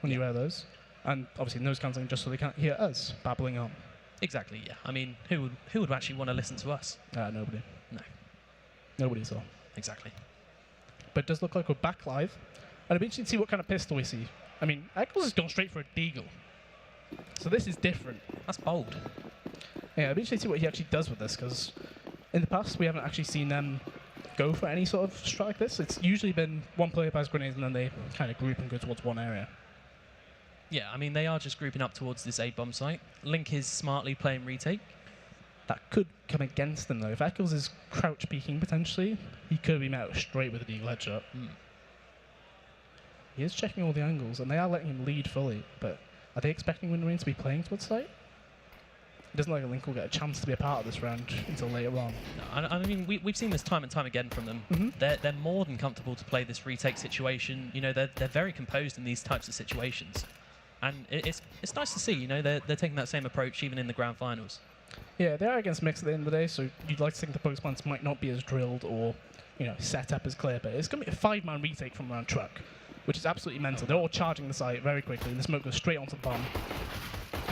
when you wear those. And obviously noise cancelling just so they can't hear us babbling on. Exactly, yeah. I mean, who would actually want to listen to us? Nobody. No. Nobody at all. Exactly. But it does look like we're back live. And it'll be interesting to see what kind of pistol we see. I mean, Eccles has gone straight for a deagle. So this is different. That's bold. Yeah, it'll be interesting to see what he actually does with this, because in the past we haven't actually seen them go for any sort of strat like this. It's usually been one player buys grenades and then they kind of group and go towards one area. Yeah, I mean, they are just grouping up towards this A-bomb site. Link is smartly playing retake. That could come against them, though. If Eccles is crouch peeking, potentially, he could be met straight with a deagle headshot. He is checking all the angles, and they are letting him lead fully, but are they expecting Windrain to be playing towards site? It doesn't look like Link will get a chance to be a part of this round until later on. No, I mean, we've seen this time and time again from them. They're more than comfortable to play this retake situation. You know, they're very composed in these types of situations. And it's nice to see, you know, they're taking that same approach even in the grand finals. Yeah, they are against Mix at the end of the day, so you'd like to think the Pokes plans might not be as drilled or, you know, set up as clear, but it's going to be a 5-man retake from around truck, which is absolutely mental. They're all charging the site very quickly, and the smoke goes straight onto the bomb.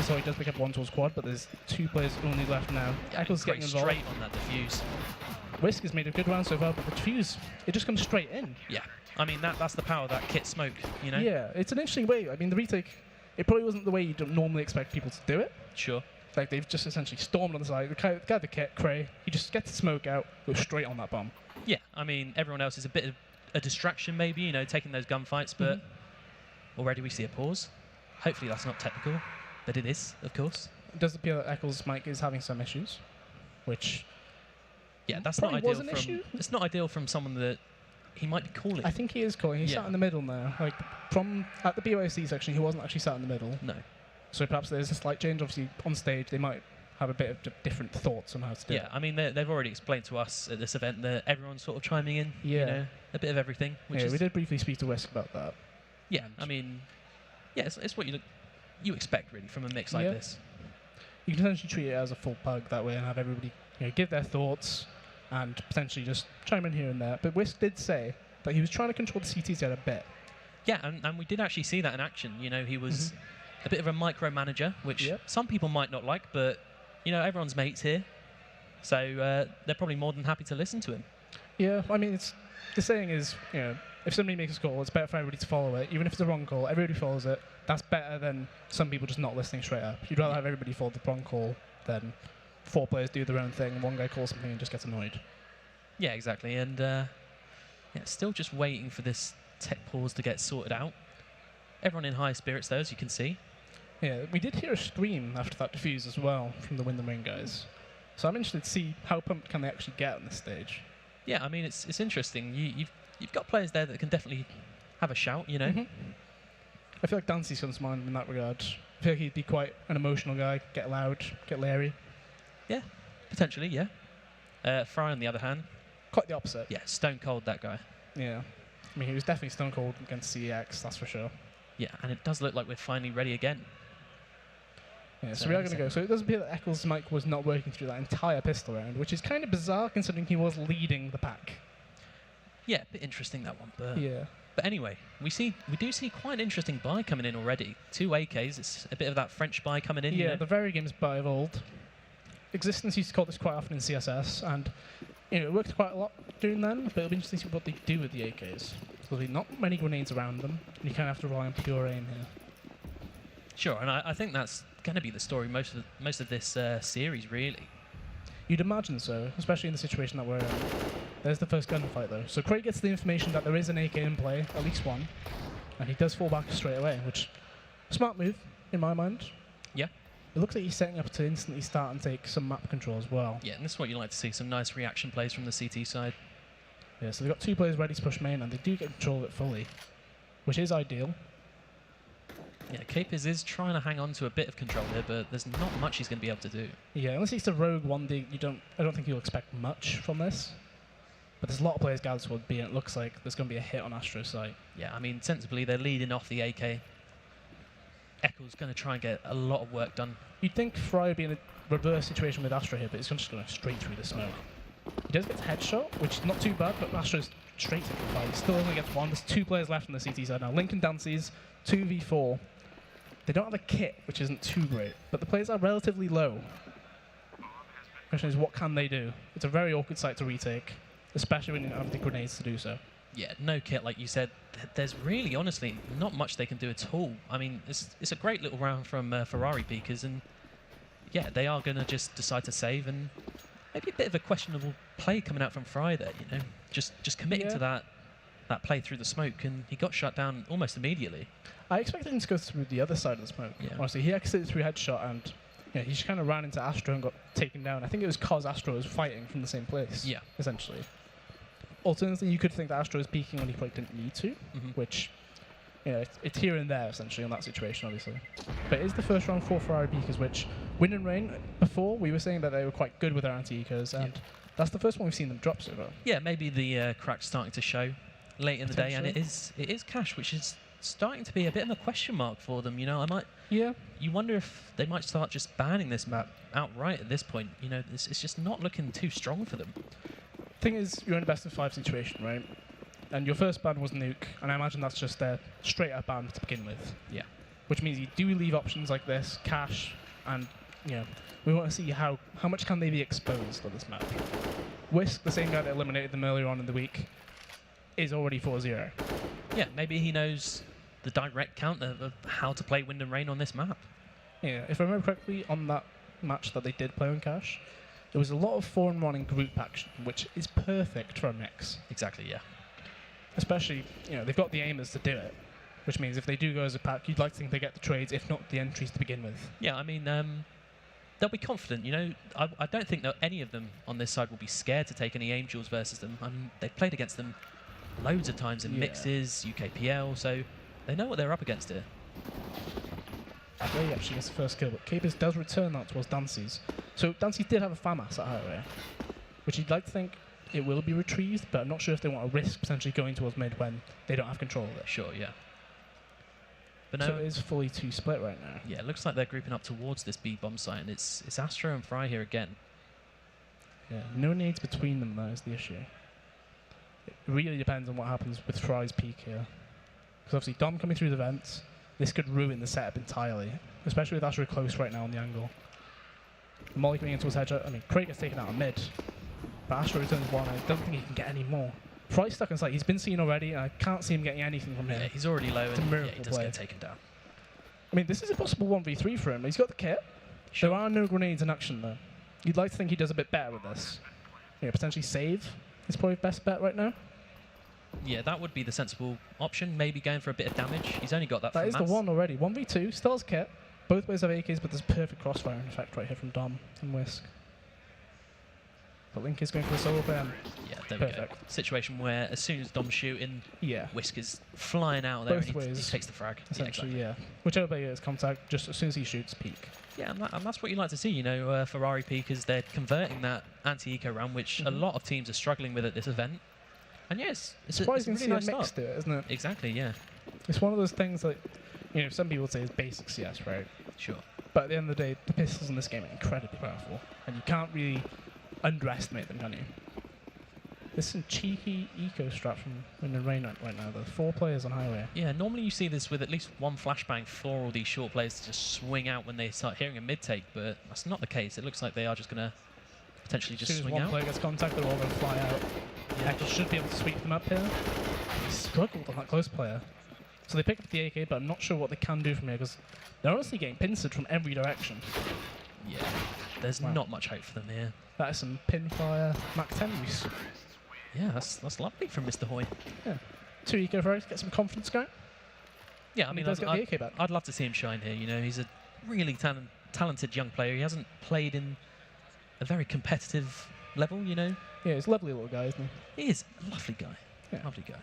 So he does pick up one towards quad, but there's 2 players only left now. Eccles getting involved. Straight on that defuse. Whisk has made a good round so far, but the defuse, it just comes straight in. Yeah, I mean, that's the power of that kit smoke, you know? Yeah, it's an interesting way. I mean, the retake, it probably wasn't the way you don't normally expect people to do it. Sure. Like, they've just essentially stormed on the side. The guy the kit, Cray, he just gets the smoke out, goes straight on that bomb. Yeah, I mean, everyone else is a bit of a distraction maybe, you know, taking those gunfights, but already we see a pause. Hopefully that's not technical, but it is, of course. It does appear that Eccles' mic is having some issues, which... Yeah, that's not ideal. It's not ideal from someone that he might be calling. I think he is calling. He's sat in the middle now. Like, at the BYC section, he wasn't actually sat in the middle. No. So perhaps there's a slight change. Obviously, on stage, they might have a bit of different thoughts on how to do it. Yeah, I mean, they've already explained to us at this event that everyone's sort of chiming in. Yeah. You know, a bit of everything. Which yeah, is we did briefly speak to Whisk about that. Yeah, I mean, yeah, it's what you expect, really, from a mix like this. You can essentially treat it as a full pug that way and have everybody, you know, give their thoughts and potentially just chime in here and there. But Whisk did say that he was trying to control the CT side a bit. Yeah, and we did actually see that in action. You know, he was a bit of a micromanager, which some people might not like, but, you know, everyone's mates here. So they're probably more than happy to listen to him. Yeah, I mean, the saying is, you know, if somebody makes a call, it's better for everybody to follow it. Even if it's a wrong call, everybody follows it. That's better than some people just not listening straight up. You'd rather have everybody follow the wrong call than 4 players do their own thing and one guy calls something and just gets annoyed. Yeah, exactly. And yeah, still just waiting for this tech pause to get sorted out. Everyone in high spirits, though, as you can see. Yeah, we did hear a scream after that defuse as well from the Win the Ring guys. So I'm interested to see how pumped can they actually get on this stage. Yeah, I mean, it's interesting. You've got players there that can definitely have a shout, you know. I feel like Dancy's comes to mind in that regard. I feel like he'd be quite an emotional guy, get loud, get leery. Yeah, potentially, yeah. Fry, on the other hand, quite the opposite. Yeah, stone cold, that guy. Yeah. I mean, he was definitely stone cold against CEX, that's for sure. Yeah, and it does look like we're finally ready again. Yeah, so we are going to go. So it does appear that Eccles' mic was not working through that entire pistol round, which is kind of bizarre considering he was leading the pack. Yeah, a bit interesting, that one. But yeah. But anyway, we do see quite an interesting buy coming in already. 2 AKs, it's a bit of that French buy coming in. Yeah, you know? the very game's buy of old. Existence used to call this quite often in CSS, and you know, it worked quite a lot doing then, but it'll be interesting to see what they do with the AKs. There'll be not many grenades around them, and you kind of have to rely on pure aim here. Sure, and I think that's going to be the story most of this series, really. You'd imagine so, especially in the situation that we're in. There's the first gunfight, though. So Craig gets the information that there is an AK in play, at least one, and he does fall back straight away, which smart move, in my mind. Yeah. It looks like he's setting up to instantly start and take some map control as well. Yeah, and this is what you like to see, some nice reaction plays from the CT side. Yeah, so they've got 2 players ready to push main, and they do get control of it fully, which is ideal. Yeah, Capers is trying to hang on to a bit of control here, but there's not much he's going to be able to do. Yeah, unless he's the rogue 1D, I don't think you'll expect much from this. But there's a lot of players gathered toward B, and it looks like there's going to be a hit on Astro's site. Yeah, I mean, sensibly, they're leading off the AK. Eccles going to try and get a lot of work done. You'd think Fry would be in a reverse situation with Astro here, but he's just going straight through the smoke. He does get a headshot, which is not too bad, but Astro's straight to the fight. He still only gets 1. There's 2 players left on the CT side now. Link and Dancy's 2v4. They don't have a kit, which isn't too great, but the players are relatively low. The question is, what can they do? It's a very awkward site to retake, especially when you don't have the grenades to do so. Yeah, no kit, like you said. There's really, honestly, not much they can do at all. I mean, it's a great little round from Ferrari Peakers, and yeah, they are going to just decide to save, and maybe a bit of a questionable play coming out from Fry there, you know, just committing to that play through the smoke, and he got shut down almost immediately. I expected him to go through the other side of the smoke. Yeah. Honestly, he exited through headshot, and he just kind of ran into Astro and got taken down. I think it was because Astro was fighting from the same place. Yeah, essentially. Alternatively, you could think that Astro was peeking when he probably didn't need to, which, it's here and there, essentially, on that situation, obviously. But it is the first round for Ferrari Peakers, which, Wind and Rain, before, we were saying that they were quite good with their anti-ecos, and that's the first one we've seen them drop so far. Yeah, maybe the crack's starting to show late in the day, and it is Cash, which is starting to be a bit of a question mark for them. You know, you wonder if they might start just banning this map outright at this point. You know, it's just not looking too strong for them. Thing is, you're in a best of 5 situation, right? And your first ban was Nuke, and I imagine that's just their straight up ban to begin with. Yeah. Which means you do leave options like this, Cash, and we want to see how much can they be exposed on this map. Whisk, the same guy that eliminated them earlier on in the week, is already 4-0. Yeah, maybe he knows the direct count of how to play Wind and Rain on this map. Yeah, if I remember correctly, on that match that they did play on Cash, there was a lot of 4-on-1 in group action, which is perfect for a mix. Exactly, yeah. Especially, they've got the aimers to do it, which means if they do go as a pack, you'd like to think they get the trades, if not the entries to begin with. Yeah, I mean, they'll be confident, I don't think that any of them on this side will be scared to take any aim duels versus them. I mean, they've played against them loads of times in mixes, UKPL, so they know what they're up against here. Ray actually gets the first kill, but Capers does return that towards Dancy's. So Dancy did have a FAMAS at Highway, which you'd like to think it will be retrieved, but I'm not sure if they want to risk potentially going towards mid when they don't have control of it. Sure, yeah. But no, so it is fully 2 split right now. Yeah, it looks like they're grouping up towards this B bomb site, and it's Astro and Fry here again. Yeah, no nades between them, that is the issue. It really depends on what happens with Fry's peak here. Because obviously Dom coming through the vents, this could ruin the setup entirely, especially with Astro close right now on the angle. Molly coming into his headshot. I mean, Craig gets taken out on mid, but Astro returns one, and I don't think he can get any more. Fry's stuck inside. He's been seen already, and I can't see him getting anything from here. Yeah, he's already low, it's and a miracle he does play. get taken down. I mean, this is a possible 1v3 for him. He's got the kit. Sure. There are no grenades in action, though. You'd like to think he does a bit better with this. Potentially save is probably best bet right now. Yeah, that would be the sensible option. Maybe going for a bit of damage. He's only got that. That is the one already. 1v2, still has kit. Both players have AKs, but there's perfect crossfire in effect right here from Dom and Whisk. But Link is going for the solo play. Yeah, there we go. Situation where as soon as Dom's shooting, Whisk is flying out there. Both and he takes the frag. Essentially, yeah. Whichever player gets contact, just as soon as he shoots, peak. Yeah, and that's what you like to see. Ferrari Peakers, they're converting that anti-eco round, which a lot of teams are struggling with at this event. And yes, it's a really nice mix to it, isn't it? Exactly, yeah. It's one of those things that, some people say is basic CS, right? Sure. But at the end of the day, the pistols in this game are incredibly powerful, and you can't really underestimate them, can you? There's some cheeky eco strat from Wind and Rain right now. There are 4 players on Highway. Yeah, normally you see this with at least one flashbang for all these short players to just swing out when they start hearing a mid-take, but that's not the case. It looks like they are just going to potentially just swing out. As soon as one player gets contact, they're all going to fly out. Yeah. Echo should be able to sweep them up here. He struggled on that close player. So they pick up the AK, but I'm not sure what they can do from here, because they're honestly getting pincered from every direction. Yeah, there's not much hope for them here. That is some pin fire, Mac 10 use. Yeah, that's lovely from Mr. Hoy. Yeah. 2 eco for us, get some confidence going. Yeah, I mean, I'd love to see him shine here. He's a really talented young player. He hasn't played in a very competitive level, Yeah, he's a lovely little guy, isn't he? He is a lovely guy. Yeah. Lovely guy.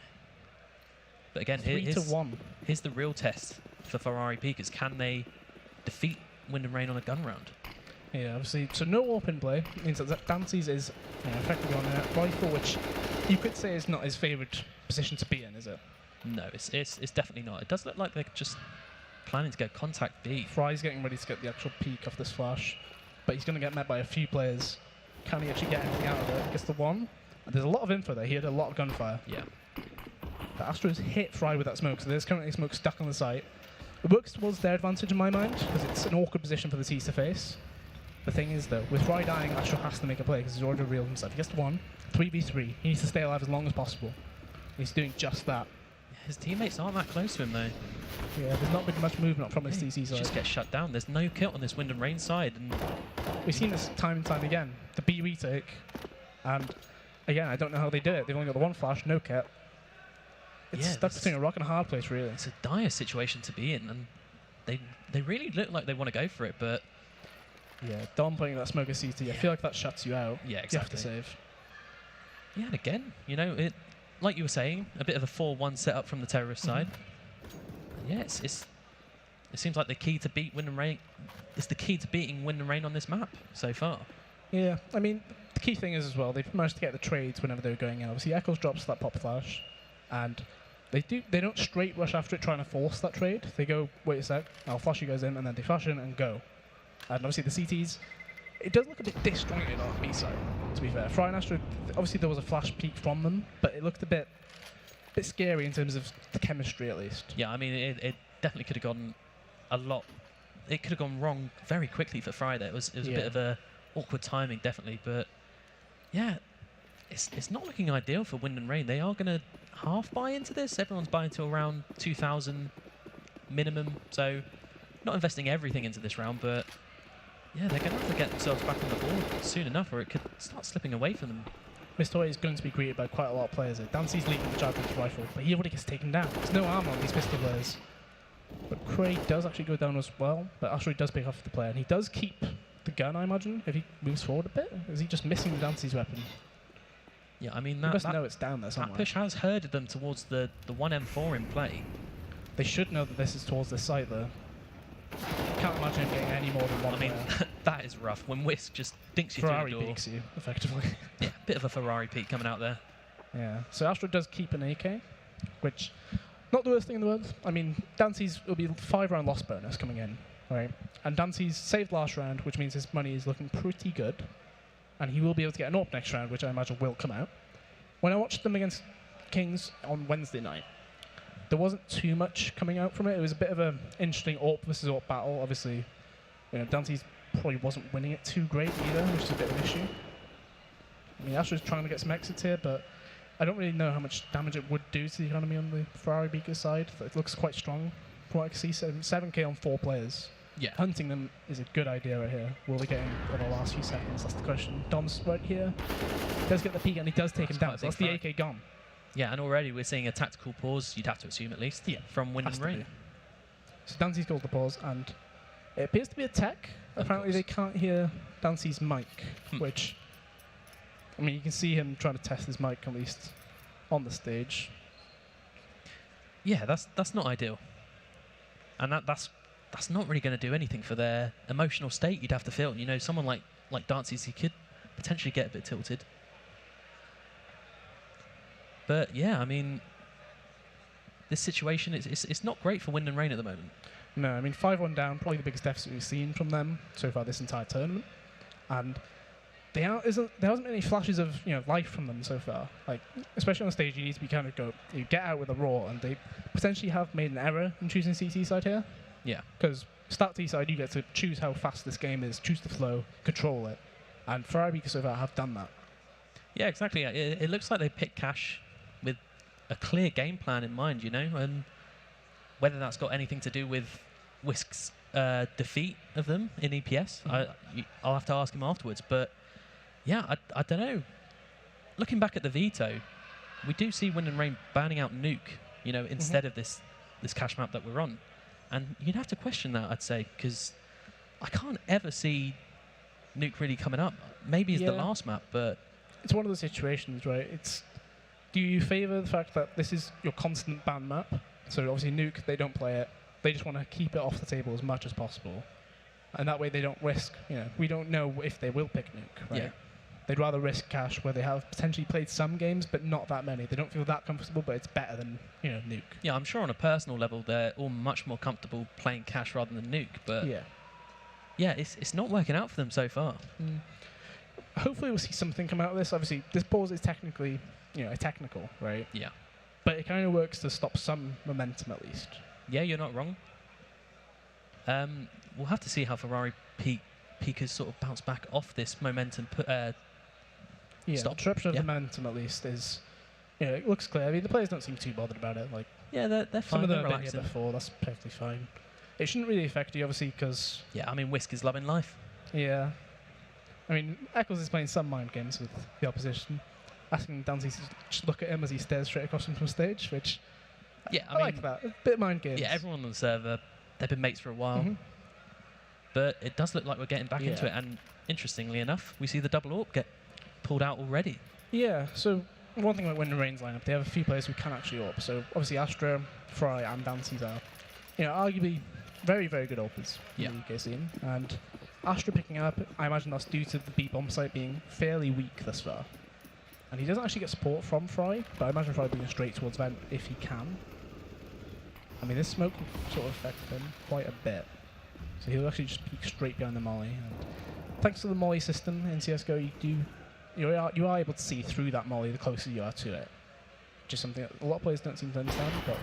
But again, 3-1. Here's the real test for Ferrari Peakers. Can they defeat Wind and Rain on a gun round? Yeah, obviously. So no open play means that Dancy's is effectively on a rifle, which you could say is not his favourite position to be in, is it? No, it's definitely not. It does look like they're just planning to go contact B. Fry's getting ready to get the actual peak off this flash, but he's going to get met by a few players. Can he actually get anything out of it? Gets the one. And there's a lot of info there. He had a lot of gunfire. Yeah. But Astro's hit Fry with that smoke, so there's currently smoke stuck on the site. It works towards their advantage in my mind, because it's an awkward position for the C's to face. The thing is, though, with Fry dying, Astro has to make a play, because he's already revealed himself. He gets to 1, 3v3. He needs to stay alive as long as possible. He's doing just that. His teammates aren't that close to him, though. Yeah, there's not been much movement from his TC He side. just gets shut down. There's no kill on this Wind and Rain side. And we've seen this time and time again. The B retake, and again, I don't know how they do it. They've only got the 1 flash, no kit. It's stuck between a rock and a hard place, really. It's a dire situation to be in, and they really look like they want to go for it, but... Yeah, Dom playing that smoke as CT, I feel like that shuts you out. Yeah, exactly. You have to save. Yeah, and again, you know, like you were saying, a bit of a 4-1 setup from the terrorist side. Yeah, it seems like the key to beat Wind and Rain is the key to beating Wind and Rain on this map so far. Yeah, I mean, the key thing is as well, they've managed to get the trades whenever they're going in. Obviously, Echoes drops that pop flash, and they don't straight rush after it trying to force that trade. They go, wait a sec, I'll flash you guys in, and then they flash in and go. And obviously the CTs, it does look a bit disjointed on the B side, to be fair. Fry and Astro, obviously there was a flash peek from them, but it looked a bit scary in terms of the chemistry, at least. Yeah, I mean, it definitely could have gone a lot. It could have gone wrong very quickly for Friday. It was a bit of a awkward timing, definitely. But yeah, it's not looking ideal for Wind and Rain. They are going to half buy into this. Everyone's buying to around 2,000 minimum. So not investing everything into this round, but yeah, they're going to have to get themselves back on the board soon enough, or it could start slipping away from them. Mistoy is going to be greeted by quite a lot of players here. Dancy's leading the charge with his rifle, but he already gets taken down. There's no armor on these pistol players. But Craig does actually go down as well, but Astro does pick off the player, and he does keep the gun, I imagine, if he moves forward a bit. Is he just missing the Dancy's weapon? Yeah, I mean, he must know it's down there somewhere. That push has herded them towards the 1M4 in play. They should know that this is towards the site, though. Can't imagine him getting any more than one. I mean, that is rough. When Whisk just dinks you Ferrari through the door. peeks you, effectively. Yeah, bit of a Ferrari peek coming out there. Yeah. So Astro does keep an AK, which not the worst thing in the world. I mean, Dancy's will be 5-round loss bonus coming in, right? And Dancy's saved last round, which means his money is looking pretty good, and he will be able to get an AWP next round, which I imagine will come out. When I watched them against Kings on Wednesday night, there wasn't too much coming out from it. It was a bit of an interesting AWP versus AWP battle. Obviously, you know, Dancy's probably wasn't winning it too great either, which is a bit of an issue. I mean, Astro's trying to get some exits here, but I don't really know how much damage it would do to the economy on the Ferrari Beaker side. It looks quite strong from what I can see. 7k on 4 players. Yeah. Hunting them is a good idea right here. Will they get in for the last few seconds? That's the question. Dom's right here. He does get the peek and he does take him down. So that's the AK gone. Yeah, and already we're seeing a tactical pause, you'd have to assume at least, from Wind and Rain. So Dancy's called the pause, and it appears to be a tech. Apparently they can't hear Dancy's mic, which, I mean, you can see him trying to test his mic, at least, on the stage. Yeah, that's not ideal. And that's not really going to do anything for their emotional state you'd have to feel. You know, someone like Dancy's, he could potentially get a bit tilted. But yeah, I mean, this situation, it's not great for Wind and Rain at the moment. No, I mean, 5-1 down, probably the biggest deficit we've seen from them so far this entire tournament. And there hasn't been any flashes of life from them so far. Like, especially on stage, you need to be you get out with a roar, and they potentially have made an error in choosing CT side here. Yeah. Because start T side, you get to choose how fast this game is, choose the flow, control it. And Ferrari so far have done that. Yeah, exactly. It looks like they picked Cash with a clear game plan in mind, and whether that's got anything to do with Whisk's defeat of them in EPS, I'll have to ask him afterwards. But yeah, I don't know. Looking back at the veto, we do see Wind and Rain banning out Nuke, instead of this Cash map that we're on. And you'd have to question that, I'd say, because I can't ever see Nuke really coming up. Maybe it's the last map, but it's one of those situations, right? Do you favour the fact that this is your constant ban map? So obviously Nuke, they don't play it. They just want to keep it off the table as much as possible. And that way they don't risk, we don't know if they will pick Nuke, right? Yeah. They'd rather risk Cash, where they have potentially played some games, but not that many. They don't feel that comfortable, but it's better than, Nuke. Yeah, I'm sure on a personal level, they're all much more comfortable playing Cash rather than Nuke, but yeah, it's not working out for them so far. Hopefully we'll see something come out of this. Obviously, this pause is technically, a technical, right? Yeah. but it kind of works to stop some momentum at least. Yeah, you're not wrong. We'll have to see how Ferrari Pika's sort of bounce back off this momentum. Yeah, Stop. the disruption of Yeah. the momentum at least is, it looks clear. I mean, the players don't seem too bothered about it. Like, Yeah, they're some fine. of They're them have been here relaxing. before. That's perfectly fine. It shouldn't really affect you, obviously, because Yeah, I mean, Whisk is loving life. yeah. I mean, Eccles is playing some mind games with the opposition, asking Dante to just look at him as he stares straight across him from stage, which Yeah, I like that. A bit mind games. Yeah, everyone on the server, they've been mates for a while. Mhm. But it does look like we're getting back into Yeah. it. And interestingly enough, we see the double AWP get pulled out already. Yeah, so one thing about Wind and Rain's lineup, they have a few players who can actually AWP. So obviously Astra, Fry, and Dances are, arguably very, very good AWPers in Yeah. the UK scene. And Astra picking up, I imagine that's due to the B-bomb site being fairly weak thus far. And he doesn't actually get support from Fry, but I imagine Fry being straight towards Vent if he can. I mean, this smoke will sort of affect him quite a bit. So he'll actually just peek straight behind the molly. And thanks to the molly system in CSGO, you are able to see through that molly the closer you are to it. Which is something that a lot of players don't seem to understand. But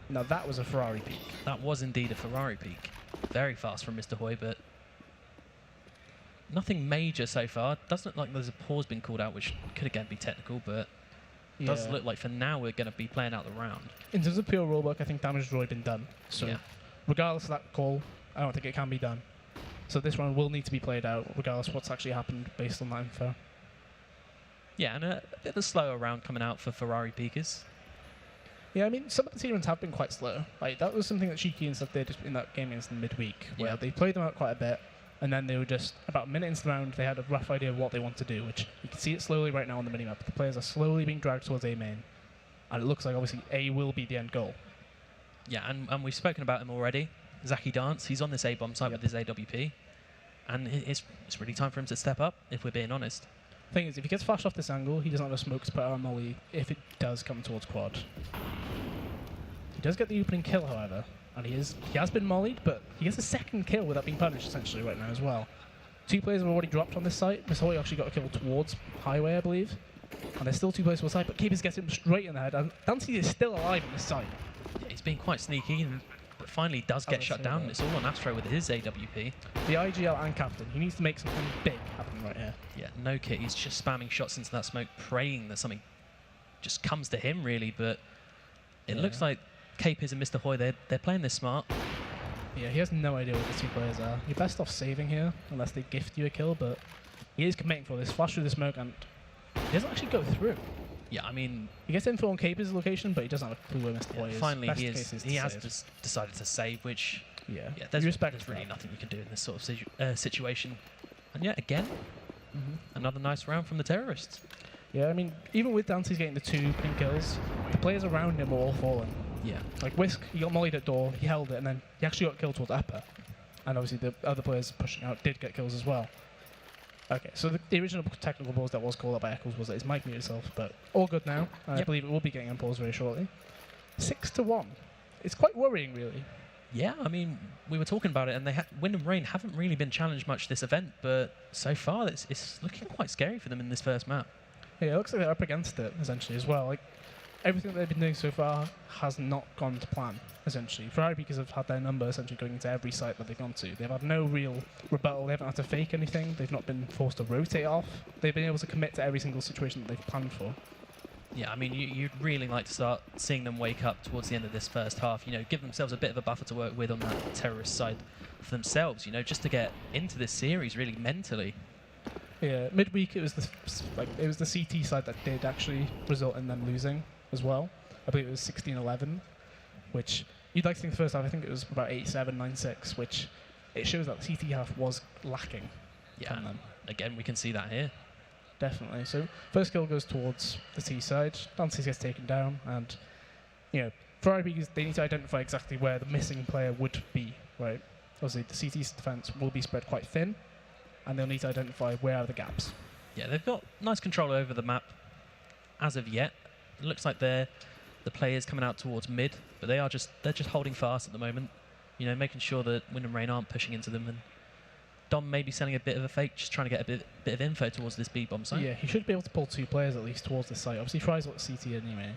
now that was a Ferrari peak. That was indeed a Ferrari peak. Very fast from Mr. Hoy, but nothing major so far. Doesn't look like there's a pause being called out, which could again be technical, but does look like for now we're going to be playing out the round. In terms of pure rulebook, I think damage has already been done. So Yeah. regardless of that call, I don't think it can be done. So this round will need to be played out, regardless of what's actually happened based on that info. Yeah, and a bit of a slower round coming out for Ferrari peakers. Yeah, I mean, some of the team runs have been quite slow. Like, that was something that Shiki and stuff did in that game against the midweek, where Yeah. they played them out quite a bit, and then they were just, about a minute into the round, they had a rough idea of what they want to do, which you can see it slowly right now on the minimap. The players are slowly being dragged towards A main, and it looks like, obviously, A will be the end goal. Yeah, and we've spoken about him already. Zaki Dance, he's on this A-bomb site with his AWP, and it's really time for him to step up, if we're being honest. Thing is, if he gets flashed off this angle, he doesn't have a smoke to put out on Molly if it does come towards quad. He does get the opening kill, however, and he has been mollied, but he gets a second kill without being punished, essentially, right now as well. Two players have already dropped on this site. Miss Hoy actually got a kill towards Highway, I believe. And there's still two players on the site, but Keepers gets him straight in the head, and Dancy is still alive on this site. Yeah, he's been quite sneaky, but finally does get shut down. It's all on Astro with his AWP. The IGL and Captain, he needs to make something big happen right here. Yeah, no kit. He's just spamming shots into that smoke, praying that something just comes to him, really. But it looks like Capers and Mr. Hoy, they're playing this smart. Yeah, he has no idea what the two players are. You're best off saving here, unless they gift you a kill, but he is committing for this. Flash through the smoke, and he doesn't actually go through. Yeah, I mean, He gets info on Capers' location, but he doesn't have a clue where Mr. Hoy is. finally Best he case is to has save. decided to save, which Yeah, there's respect really that. nothing you can do in this sort of situation. And yet again, another nice round from the terrorists. Yeah, I mean, even with Dancy's getting the 2 pin kills, the players around him are all falling. Yeah. Like Whisk, he got mollied at door, he held it, and then he actually got killed towards upper. And obviously the other players pushing out did get kills as well. Okay, so the original technical pause that was called out by Eccles was that his mic muted itself, but all good now. I believe it will be getting unpaused very shortly. 6-1. It's quite worrying, really. Yeah, I mean, we were talking about it, and Wind and Rain haven't really been challenged much this event, but so far it's looking quite scary for them in this first map. Yeah, it looks like they're up against it, essentially, as well. Like, everything they've been doing so far has not gone to plan, essentially. Ferrari Peakers have had their number, essentially, going into every site that they've gone to. They've had no real rebuttal. They haven't had to fake anything. They've not been forced to rotate off. They've been able to commit to every single situation that they've planned for. Yeah, I mean, you'd really like to start seeing them wake up towards the end of this first half, give themselves a bit of a buffer to work with on that terrorist side for themselves, just to get into this series really mentally. Yeah, midweek it was the CT side that did actually result in them losing as well. I believe it was 16-11, which you'd like to think the first half, I think it was about 8-7, 9-6, which it shows that the CT half was lacking. Yeah, from them. again, we can see that here. Definitely. So first kill goes towards the T side. Dancy gets taken down, and Ferrari Peakers, they need to identify exactly where the missing player would be. Right. Obviously, the CT's defense will be spread quite thin, and they'll need to identify where are the gaps. Yeah, they've got nice control over the map as of yet. It looks like they're the players coming out towards mid, but they're just holding fast at the moment. Making sure that Wind and Rain aren't pushing into them, and Dom may be sending a bit of a fake, just trying to get a bit of info towards this B-bomb site. Yeah, he should be able to pull 2 players at least towards the site. Obviously, Fry's got CT anyway.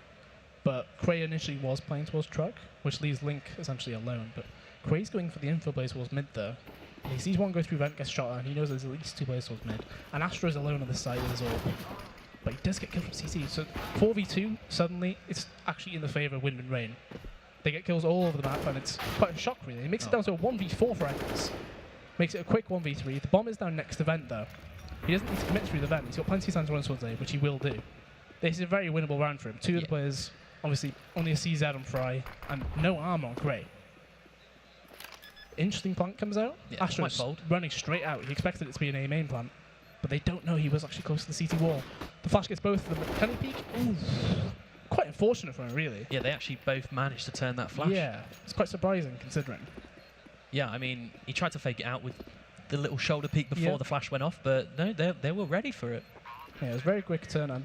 but Cray initially was playing towards truck, which leaves Link essentially alone. But Cray's going for the info plays towards mid there. He sees one go through vent, gets shot, and he knows there's at least 2 players towards mid. And Astro's alone on this side with his ult. But he does get killed from CT. So 4v2, suddenly, it's actually in the favour of Wind and Rain. They get kills all over the map, and it's quite a shock, really. He makes it down to a 1v4 for Echoes. Makes it a quick 1v3. The bomb is down next to vent, though. He doesn't need to commit through the vent. He's got plenty of time to run towards A, which he will do. This is a very winnable round for him. 2 of the players, obviously, only a CZ on Fry, and no armor on Cray. Interesting plant comes out. Yeah, Astro's running straight out. He expected it to be an A main plant, but they don't know he was actually close to the CT wall. The flash gets both of them. Can he peek? Ooh. Quite unfortunate for him, really. Yeah, they actually both managed to turn that flash. Yeah, it's quite surprising considering. Yeah, I mean, he tried to fake it out with the little shoulder peek before the flash went off, but no, they were ready for it. Yeah, it was a very quick turn, and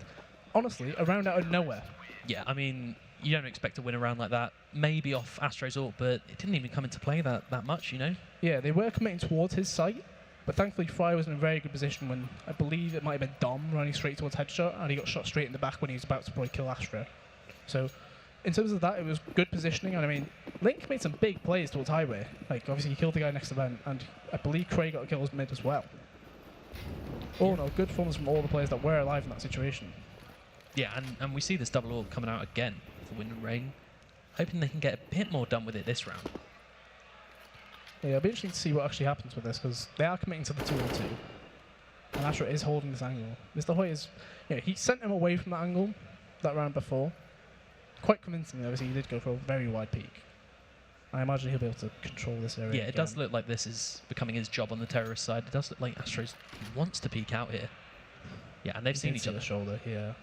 honestly, a round out of nowhere. Yeah, I mean, you don't expect to win a round like that. Maybe off Astro's ult, but it didn't even come into play that much, you know? Yeah, they were committing towards his site, but thankfully Fry was in a very good position when I believe it might have been Dom running straight towards headshot, and he got shot straight in the back when he was about to probably kill Astro. So, in terms of that, it was good positioning, and I mean, Link made some big plays towards highway. Like, obviously, he killed the guy next to vent, and I believe Cray got kills mid as well. All in all, good performance from all the players that were alive in that situation. Yeah, and we see this double orb coming out again for Wind and Rain. Hoping they can get a bit more done with it this round. Yeah, it'll be interesting to see what actually happens with this, because they are committing to the 2-on-2. And Astro is holding this angle. Mr. Hoy is, he sent him away from that angle that round before. Quite convincingly, obviously, he did go for a very wide peak. I imagine he'll be able to control this area. Yeah, it does look like this is becoming his job on the terrorist side. It does look like Astro wants to peek out here. Yeah, and they've seen each other. Shoulder here.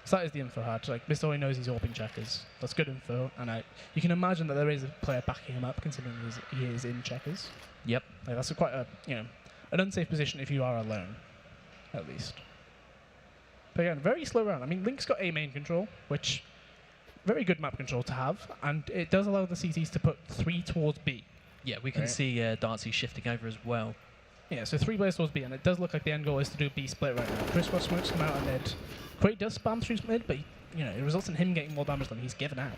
So that is the info hatch. Like, Mr. Hoy knows he's AWPing checkers. That's good info, and you can imagine that there is a player backing him up, considering he is in checkers. Yep. Like, that's quite a an unsafe position if you are alone, at least. But again, very slow round. I mean, Link's got A main control, which very good map control to have, and it does allow the CTs to put 3 towards B. Yeah, we can see Darcy shifting over as well. Yeah, so 3 players towards B, and it does look like the end goal is to do a B split right now. Chris Ross smokes come out on mid. Cray does spam through mid, but it results in him getting more damage than he's given out.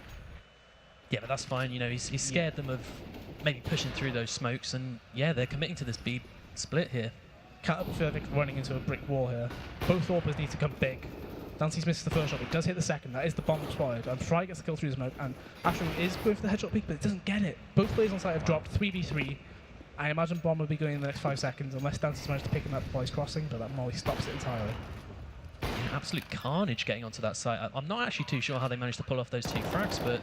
Yeah, but that's fine. He's scared them of maybe pushing through those smokes, and yeah, they're committing to this B split here. Can't feel like running into a brick wall here. Both AWPers need to come big. Dancy's misses the first shot, but he does hit the second. That is the bomb spotted, and Fry gets the kill through the smoke, and Astro is going for the headshot peak, but it doesn't get it. Both players on site have dropped 3v3. I imagine bomb will be going in the next 5 seconds, unless Dancy's managed to pick him up while he's crossing, but that molly stops it entirely. Yeah, absolute carnage getting onto that site. I'm not actually too sure how they managed to pull off those 2 frags, but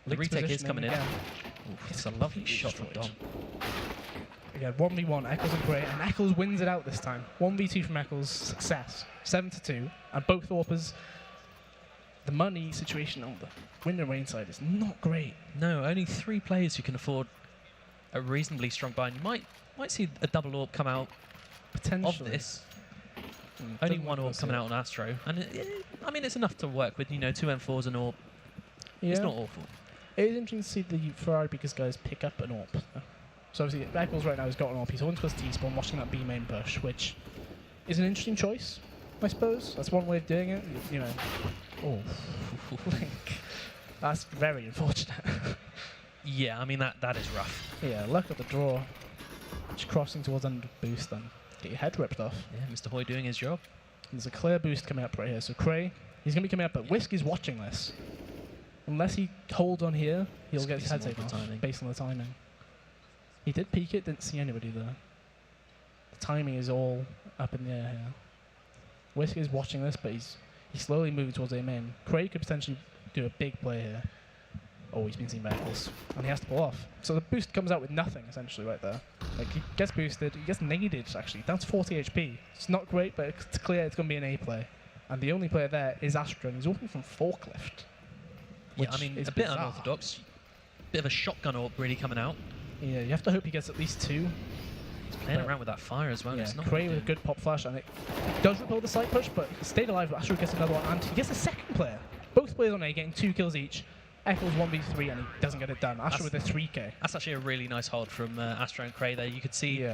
the retake is coming in. Oof, it's a lovely shot from Dom. Again, 1v1, Eccles and Cray, and Eccles wins it out this time. 1v2 from Eccles, success. 7-2, and both AWPers. The money situation on the Wind and Rain side is not great. No, only 3 players who can afford a reasonably strong buy. And you might see a double AWP come out of this. Only 1 AWP coming out on Astro, and I mean it's enough to work with. 2 M4s and AWP. Yeah. It's not awful. It is interesting to see the Ferrari because guys pick up an AWP. So obviously Eccles right now has got an AWP. He's on to his T-spawn, watching that B main push, which is an interesting choice, I suppose. That's one way of doing it. Oh, that's very unfortunate. Yeah, I mean that is rough. Yeah, luck of the draw. Just crossing towards under boost, then get your head ripped off. Yeah, Mr. Hoy doing his job. There's a clear boost coming up right here. So Cray, he's going to be coming up, but Whisk is watching this. Unless he holds on here, he'll get his head taken off based on the timing. He did peek it, didn't see anybody there. The timing is all up in the air here. Whisk is watching this, but he's slowly moving towards A main. Cray could potentially do a big play here. Oh, he's been seen by Eccles, and he has to pull off. So the boost comes out with nothing, essentially, right there. Like, he gets boosted, he gets naded, actually, down to 40 HP. It's not great, but it's clear it's going to be an A play. And the only player there is Astro, and he's opening from Forklift. Yeah, I mean, it's a bit unorthodox. Bit of a shotgun AWP really coming out. Yeah, you have to hope he gets at least 2. He's playing around with that fire as well. Yeah, it's not Cray with a good pop flash, and it does repel the side push, but he stayed alive. Astro gets another one, and he gets a second player. Both players on A getting 2 kills each. Eccles 1v3, and he doesn't get it done. Astro with a 3k. That's actually a really nice hold from Astro and Cray there. You could see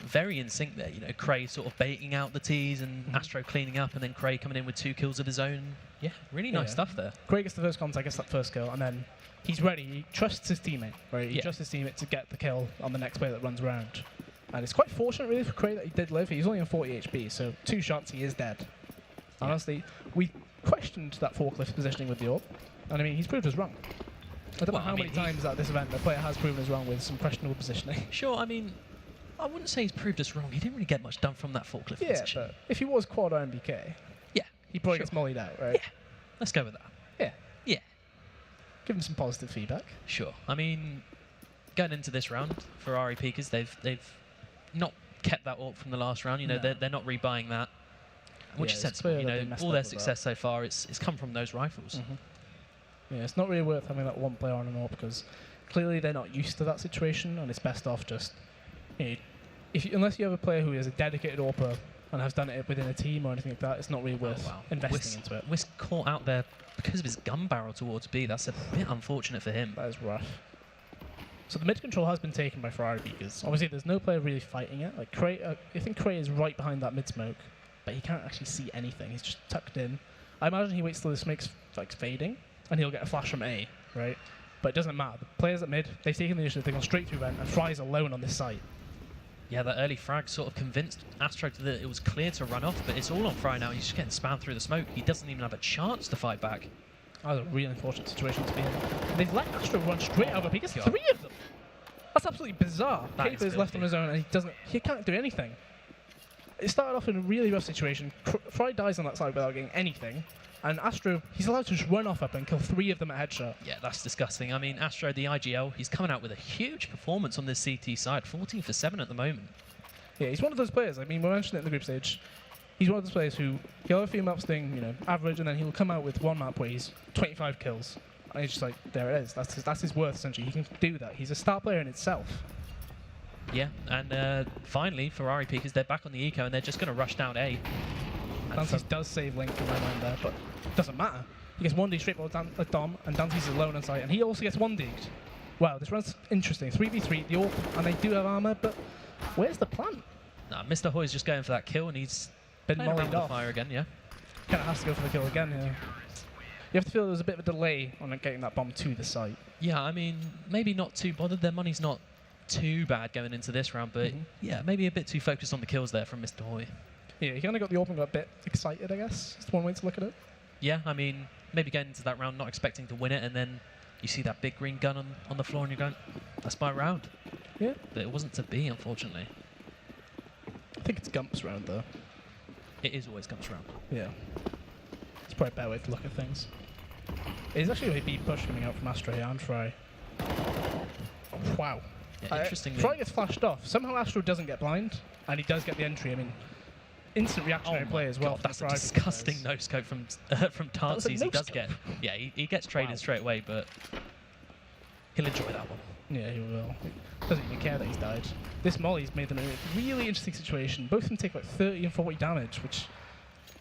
very in sync there. You know, Cray sort of baiting out the tees and Astro cleaning up, and then Cray coming in with 2 kills of his own. Yeah, really nice stuff there. Cray gets the first contact, gets that first kill, and then he's ready. He trusts his teammate, right? He trusts his teammate to get the kill on the next player that runs around. And it's quite fortunate, really, for Cray that he did live. He's only on 40 HP, so 2 shots, he is dead. Honestly, we questioned that forklift positioning with the AWP, and I mean, he's proved us wrong. I don't know how many times at this event the player has proven us wrong with some questionable positioning. Sure, I mean, I wouldn't say he's proved us wrong. He didn't really get much done from that forklift position. Yeah, but if he was quad MBK, he probably gets mollied out, right? Yeah, let's go with that. Yeah. Give him some positive feedback. Sure. I mean, going into this round, Ferrari peakers, they've not kept that AWP from the last round. You know, they're not rebuying that, which is sensible. You know, all their success so far, it's come from those rifles. Yeah, it's not really worth having that one player on and off because clearly they're not used to that situation, and it's best off just, you know, unless you have a player who is a dedicated AWPer and has done it within a team or anything like that, it's not really worth investing into it. Whisk caught out there because of his gun barrel towards B. That's a bit unfortunate for him. That is rough. So the mid control has been taken by Ferrari because obviously there's no player really fighting it. Like Cray, I think Cray is right behind that mid smoke, but he can't actually see anything. He's just tucked in. I imagine he waits till the smoke's like fading, and he'll get a flash from A, right? But it doesn't matter. The players at mid, they've taken the initiative, they've gone straight through vent, and Fry's alone on this site. Yeah, that early frag sort of convinced Astro that it was clear to run off, but it's all on Fry now. He's just getting spammed through the smoke. He doesn't even have a chance to fight back. That was a really unfortunate situation to be in. They've let Astro run straight out of a peak. It's 3 of them. That's absolutely bizarre. Caper's left on his own, and he can't do anything. It started off in a really rough situation. Fry dies on that side without getting anything. And Astro, he's allowed to just run off up and kill 3 of them at headshot. Yeah, that's disgusting. I mean, Astro, the IGL, he's coming out with a huge performance on this CT side. 14 for 7 at the moment. Yeah, he's one of those players. I mean, we mentioned it in the group stage. He's one of those players who, he'll have a few maps thing, you know, average, and then he'll come out with one map where he's 25 kills. And he's just like, there it is. That's his worth, essentially. He can do that. He's a star player in itself. Yeah, and finally, Ferrari peakers, they're back on the eco, and they're just going to rush down A. Dantes does save Link in my mind there, but it doesn't matter. He gets 1D straight by Dom, and Dantes is alone on site, and he also gets 1D'd. Wow, this run's interesting. 3v3, the AWP, and they do have armor, but where's the plan? Nah, Mr. Hoy's just going for that kill, and he's been mollied off. Fire again, yeah. Kind of has to go for the kill again, yeah. You have to feel there was a bit of a delay on getting that bomb to the site. Yeah, I mean, maybe not too bothered. Their money's not too bad going into this round, but yeah, maybe a bit too focused on the kills there from Mr. Hoy. Yeah, he kind of got the AWP and got a bit excited, I guess. That's one way to look at it. Yeah, I mean, maybe going into that round not expecting to win it, and then you see that big green gun on the floor and you're going, that's my round. Yeah. But it wasn't to be, unfortunately. I think it's Gump's round, though. It is always Gump's round. Yeah. It's probably a better way to look at things. It's actually a B push coming out from Astro and Fry. Oh, wow. Yeah, interestingly. Fry gets flashed off. Somehow Astro doesn't get blind, and he does get the entry. I mean, instant reactionary play as well. That's a disgusting no-scope from Tances. He does get, yeah, he gets traded straight away, but he'll enjoy that one. Yeah, he will. Doesn't even care that he's died. This molly's made them in a really interesting situation. Both of them take like 30 and 40 damage, which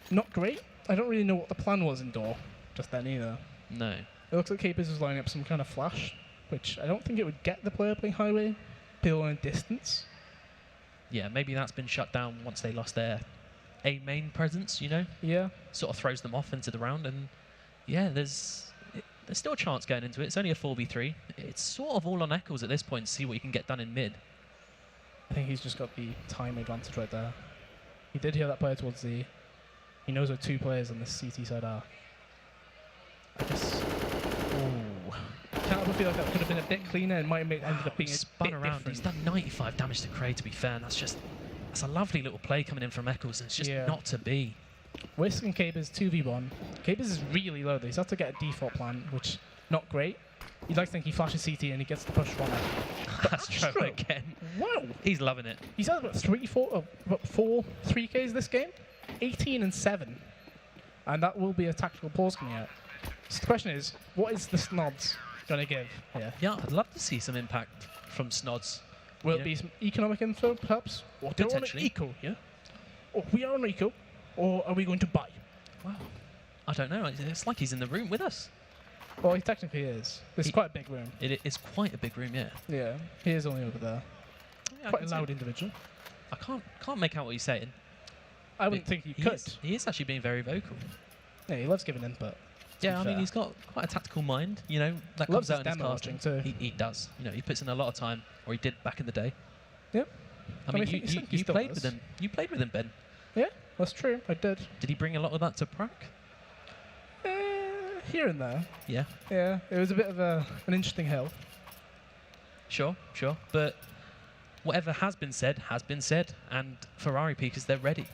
not great. I don't really know what the plan was indoor just then either. No. It looks like Capers was lining up some kind of flash, which I don't think it would get the player playing highway below in distance. Yeah, maybe that's been shut down once they lost their A main presence, you know? Yeah. Sort of throws them off into the round, and yeah, there's still a chance going into it. It's only a 4v3. It's sort of all on Eccles at this point to see what you can get done in mid. I think he's just got the time advantage right there. He did hear that player towards the... He knows where 2 players on this CT side are. I guess... Ooh. Can't ever feel like that could have been a bit cleaner and might have ended up being a bit around. different. He's done 95 damage to Cray, to be fair, and that's a lovely little play coming in from Eccles, and it's just not to be. Whisk and Capers 2v1. Capers is really low though. He's had to get a default plan, which not great. You'd like to think he flashes CT and he gets the push from it. That's Astro again. Wow. He's loving it. He's had about 4 3Ks this game. 18 and 7. And that will be a tactical pause coming out. So the question is, what is the Snods going to give here? Yeah, I'd love to see some impact from Snods. Will it be some economic info, perhaps? Or potentially. Eco, yeah? Or we are on Eco, or are we going to buy? Wow. I don't know. It's like he's in the room with us. Well, he technically is. This is quite a big room. It is quite a big room, yeah. Yeah, he is only over there. Yeah, quite a loud individual. can't make out what he's saying. I wouldn't think he could. He is actually being very vocal. Yeah, he loves giving input. Yeah, I mean, he's got quite a tactical mind, you know, that Loves comes out his in his demo casting. watching too. He does. You know, he puts in a lot of time, or he did back in the day. Yep. I mean, he you still played does. with him. You played with him, Ben. Yeah, that's true. I did. Did he bring a lot of that to Prague? Here and there. Yeah. Yeah, it was a bit of an interesting hill. Sure. But whatever has been said, and Ferrari peakers, they're ready.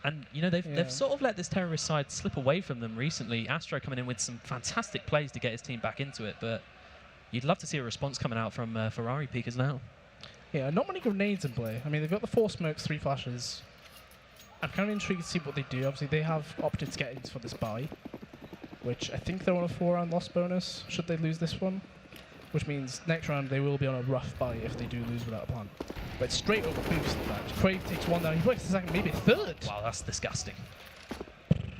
And, you know, they've sort of let this terrorist side slip away from them recently. Astro coming in with some fantastic plays to get his team back into it, but you'd love to see a response coming out from Ferrari peakers now. Yeah, not many grenades in play. I mean, they've got the 4 smokes, 3 flashes. I'm kind of intrigued to see what they do. Obviously, they have opted to get in for this buy, which I think they're on a 4-round loss bonus, should they lose this one. Which means next round they will be on a rough buy if they do lose without a plan. But straight over boost, in fact. Crave takes 1 down. He breaks the second, maybe a third. Wow, that's disgusting.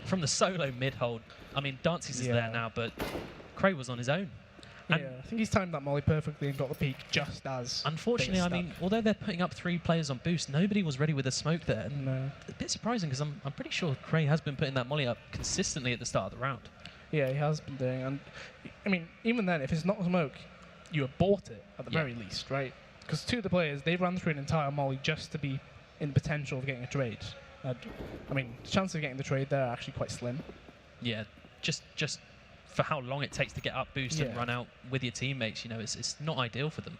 From the solo mid-hold. I mean, Dancy's is there now, but Crave was on his own. Yeah, I think he's timed that molly perfectly and got the peak just as. Unfortunately, I mean, although they're putting up 3 players on boost, nobody was ready with a smoke there. No. A bit surprising because I'm pretty sure Cray has been putting that molly up consistently at the start of the round. Yeah, he has been doing. And I mean, even then, if it's not smoke, you abort it at the very least, right? Because 2 of the players, they ran through an entire molly just to be in the potential of getting a trade. I mean, the chances of getting the trade there are actually quite slim. Yeah, just for how long it takes to get up boost and run out with your teammates, you know, it's not ideal for them.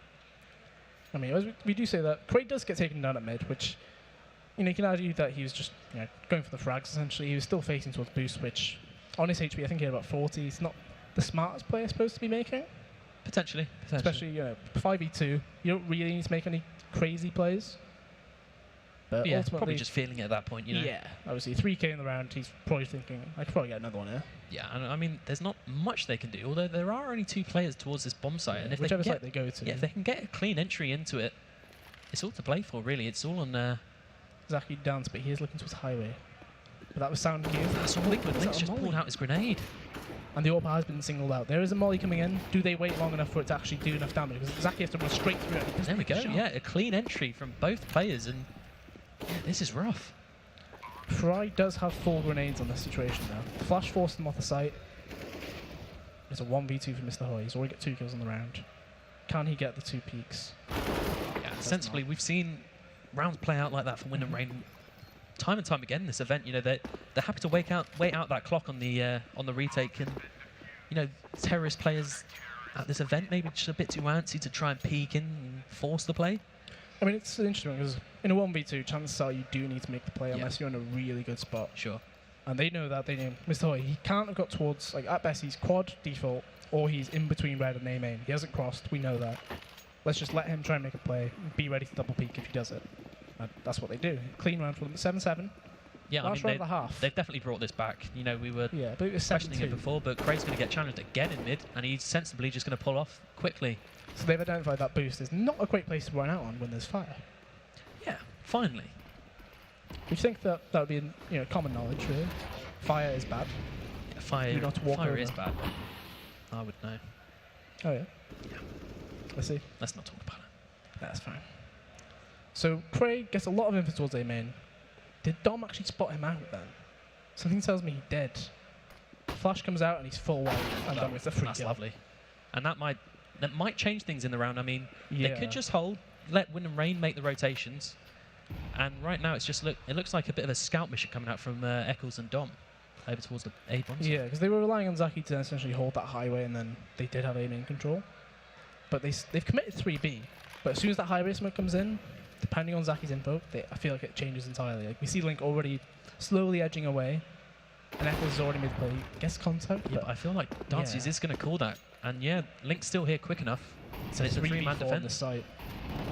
I mean, as we do say that, Craig does get taken down at mid, which, you know, you can argue that he was just, you know, going for the frags, essentially. He was still facing towards boost, which, on his HP, I think he had about 40. He's not the smartest player supposed to be making. Potentially. Especially, you know, 5v2. You don't really need to make any crazy plays. But yeah, ultimately, probably just feeling it at that point, you know. Yeah, obviously 3k in the round. He's probably thinking, I could probably get another one here. Yeah, and I mean, there's not much they can do. Although there are only 2 players towards this bomb site, and if whichever they can site they go to, if they can get a clean entry into it, it's all to play for, really. It's all on. Zaki dance, but he is looking towards highway. But that was sound cue. That's all Liquid. Link's just pulled out his grenade. And the AWP has been singled out. There is a molly coming in. Do they wait long enough for it to actually do enough damage? Because Zaki has to run straight through it. There we go. Yeah, a clean entry from both players, and yeah, this is rough. Fry does have 4 grenades on this situation now. Flash forced them off the site. It's a 1v2 for Mr. Hoy. He's already got 2 kills on the round. Can he get the 2 peaks? Yeah, sensibly, we've seen rounds play out like that for Wind and Rain time and time again in this event. You know, they're happy to wait out that clock on the retake, and you know, terrorist players at this event maybe just a bit too antsy to try and peek in and force the play. I mean, it's interesting because in a 1v2, chances are you do need to make the play unless you're in a really good spot. Sure. And they know that. They know Mr. Hoy, he can't have got towards, like, at best he's quad default, or he's in between red and A main. He hasn't crossed, we know that. Let's just let him try and make a play, be ready to double peek if he does it. And that's what they do. Clean round for them, 7-7. Yeah, last round of the half. They've definitely brought this back. You know, we were but it was questioning it before, but Craig's going to get challenged again in mid, and he's sensibly just going to pull off quickly. So they've identified that boost is not a great place to run out on when there's fire. Yeah, finally. We think that would be, you know, common knowledge, really. Fire is bad. Yeah, fire is bad. I would know. Oh, yeah? Yeah. Let's see. Let's not talk about it. That's fine. So Craig gets a lot of info towards A main. Did Dom actually spot him out then? Something tells me he did. Flash comes out and he's full white, and Dom gets a free That's kill. lovely. And that might change things in the round. I mean, yeah. they could just hold, let Wind and Rain make the rotations, and right now it's just it looks like a bit of a scout mission coming out from Eccles and Dom over towards the A bomb. Yeah, because they were relying on Zaki to essentially hold that highway, and then they did have A main control. But they've committed 3B. But as soon as that highway smoke comes in, depending on Zaki's info, I feel like it changes entirely. Like we see Link already slowly edging away, and Eccles has already made the play. Gets contact. Yeah, but I feel like Dancy's is going to call that. And yeah, Link's still here quick enough. So it's a 3-man defense. On the site.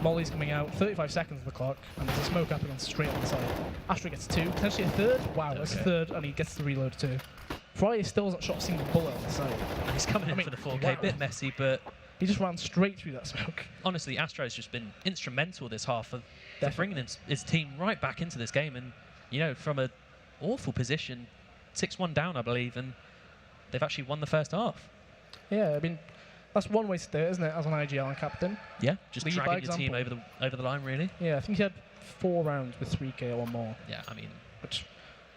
Molly's coming out, 35 seconds on the clock, and there's a smoke up against straight on the site. Astra gets 2, potentially a third. Wow, that's a third, and he gets the reload too. Fry still hasn't shot a single bullet on the site. And he's coming in for the 4K, bit messy, but he just ran straight through that smoke. Honestly, Astro's just been instrumental this half for bringing his team right back into this game, and you know, from an awful position, 6-1 down, I believe, and they've actually won the first half. Yeah, I mean, That's one way to do it, isn't it, as an IGL captain? Yeah, just Lead by dragging your team example. over the line, really. Yeah, I think he had 4 rounds with 3k or more. Yeah, I mean, Which,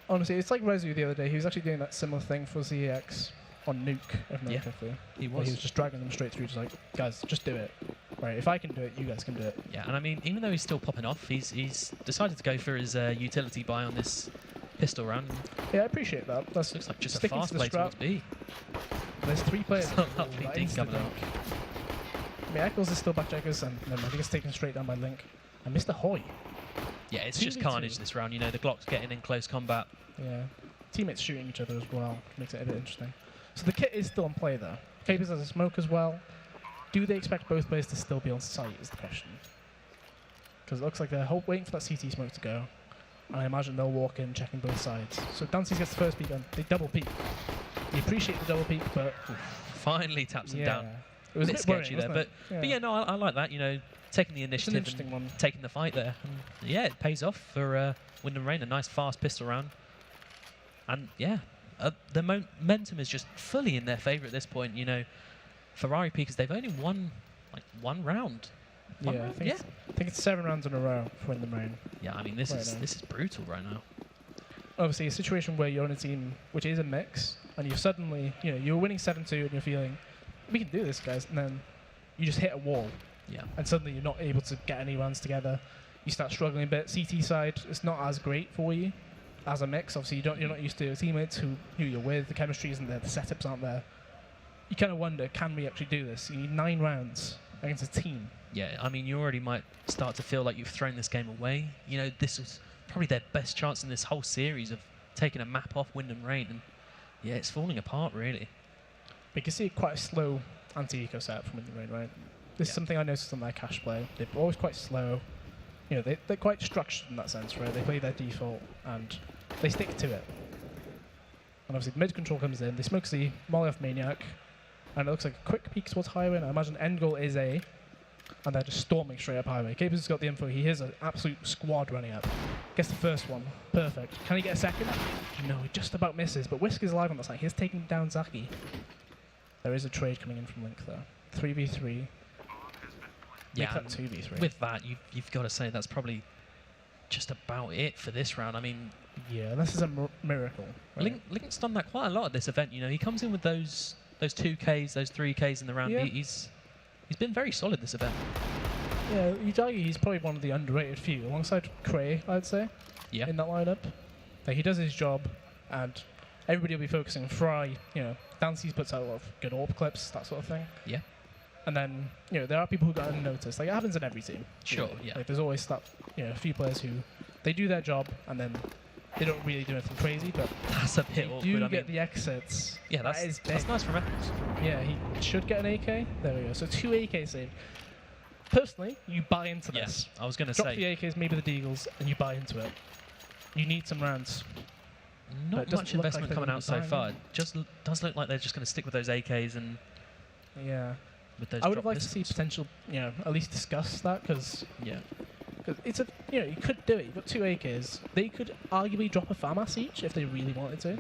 honestly, it's like Rezu the other day. He was actually doing that similar thing for ZX on Nuke, if not Yeah, correctly. he Where was. he was just dragging them straight through, just like, guys, just do it. Right, if I can do it, you guys can do it. Yeah, and I mean, even though he's still popping off, he's decided to go for his utility buy on this pistol round. Yeah, I appreciate that. That's Looks like just a sticking fast to the play strap. towards B. There's 3 players. Some lovely that dink insta coming dink. out. I mean, Eccles is still back checkers, and I think it's taken straight down by Link. And Mr. Hoy. Yeah, it's just 2v2. carnage this round. You know, the Glock's getting in close combat. Yeah. Teammates shooting each other as well, which makes it a bit interesting. So the kit is still on play there. Capers has a smoke as well. Do they expect both players to still be on site is the question. Because it looks like they're waiting for that CT smoke to go. And I imagine they'll walk in checking both sides. So Dancy gets the first peek and they double peek. You appreciate the double peek, but Finally taps him yeah. down. It was a bit worrying, sketchy there, wasn't but it? yeah, no, I like that. You know, taking the It's an initiative interesting and one. taking the fight there. And yeah, it pays off for Wind and Rain. A nice fast pistol round. And yeah, the momentum is just fully in their favour at this point. You know, Ferrari Peakers, they've only won like 1 round. One Yeah, I round? think, I think it's 7 rounds in a row for Wind and Rain. Yeah, I mean, this Right is now. this is brutal right now. Obviously, a situation where you're on a team which is a mix, and you're suddenly, you know, you're winning 7-2 and you're feeling, we can do this, guys, and then you just hit a wall, Yeah. and suddenly you're not able to get any runs together. You start struggling a bit. CT side, it's not as great for you as a mix. Obviously, you're not used to your teammates who you're with. The chemistry isn't there. The setups aren't there. You kind of wonder, can we actually do this? You need 9 rounds against a team. Yeah, I mean, you already might start to feel like you've thrown this game away. You know, this was probably their best chance in this whole series of taking a map off Wind and Rain, and yeah, it's falling apart, really. We can see quite a slow anti-eco setup from Wind and Rain, right? This is something I noticed on their cash play. They're always quite slow. You know, they're quite structured in that sense, right? They play their default, and they stick to it. And obviously, the mid control comes in. They smoke the molly off Maniac, and it looks like a quick peek towards Highway. And I imagine end goal is A, and they're just storming straight up Highway. Capers has got the info. He hears an absolute squad running up. Gets the first one. Perfect. Can he get a second? No, he just about misses. But Whisk is alive on that side. He's taking down Zaki. There is a trade coming in from Link there. 3v3. Yeah, Make that 2v3. with that, you've got to say that's probably just about it for this round. I mean, Yeah, this is a miracle. Right? Link's done that quite a lot at this event. You know, he comes in with those 2Ks, those 3Ks in the round. Yeah. He's been very solid this event. Yeah, you'd argue he's probably one of the underrated few, alongside Cray, I'd say, Yeah. in that lineup. Like, he does his job, and everybody will be focusing on Fry. You know, Dancy's puts out a lot of good AWP clips, that sort of thing. Yeah. And then, you know, there are people who go unnoticed. Like, it happens in every team. Sure, really. yeah. Like, there's always that, you know, a few players who, they do their job, and then they don't really do anything crazy, but That's a bit they awkward. do I get mean, the exits. yeah, That that's is that's big. nice from Eccles. Yeah, he should get an AK. There we go. So 2 AK saved. Personally, you buy into Yeah, this. I was going to Drop say, the AKs, maybe the Deagles, and you buy into it. You need some rounds. not it doesn't much look like investment they're coming gonna out be so buying far. in. Just does look like they're just going to stick with those AKs and Yeah. with those I would drop have liked to see pistols. potential, you know, at least discuss that, because Yeah. it's a, you know, you could do it. You've got 2 AKs. They could arguably drop a FAMAS each if they really wanted to.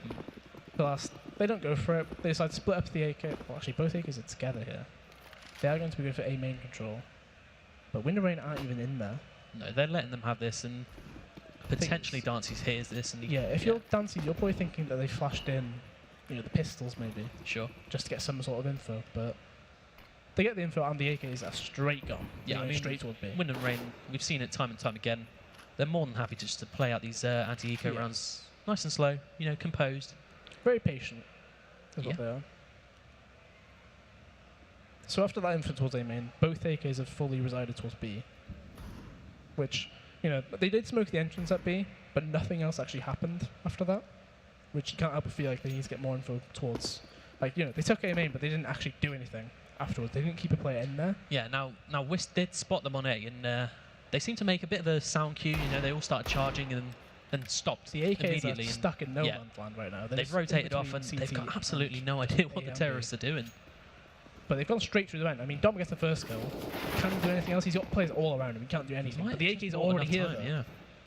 But they don't go for it. They decide to split up the AK. Well, actually, both AKs are together here. They are going to be good for A main control. But Wind and Rain aren't even in there. No, they're letting them have this, and potentially is- Dancy hears this, and he, Yeah, if you're dancing, you're probably thinking that they flashed in, you know, the pistols maybe, sure. just to get some sort of info. But they get the info, and the AKs are straight gone. Yeah, They're I mean, straight toward B. Wind and Rain, we've seen it time and time again. They're more than happy just to play out these anti-eco Yeah. rounds, nice and slow, you know, composed. Very patient is Yeah. what they are. So after that info towards A main, both AKs have fully resided towards B. Which, you know, they did smoke the entrance at B, but nothing else actually happened after that. Which you can't help but feel like they need to get more info towards. Like, you know, they took A main, but they didn't actually do anything afterwards. They didn't keep a player in there. Yeah, now Whisk did spot them on A, and they seem to make a bit of a sound cue. You know, they all started charging and then stopped The AKs immediately. are and stuck in no yeah. man's land right now. They're they've just in rotated off, between and they've CT got absolutely no idea what A the and B. terrorists are doing. But they've gone straight through the vent. I mean, Dom gets the first kill. Can't do anything else. He's got players all around him. He can't do anything. Might But the have just AKs are bought already enough here, time, though.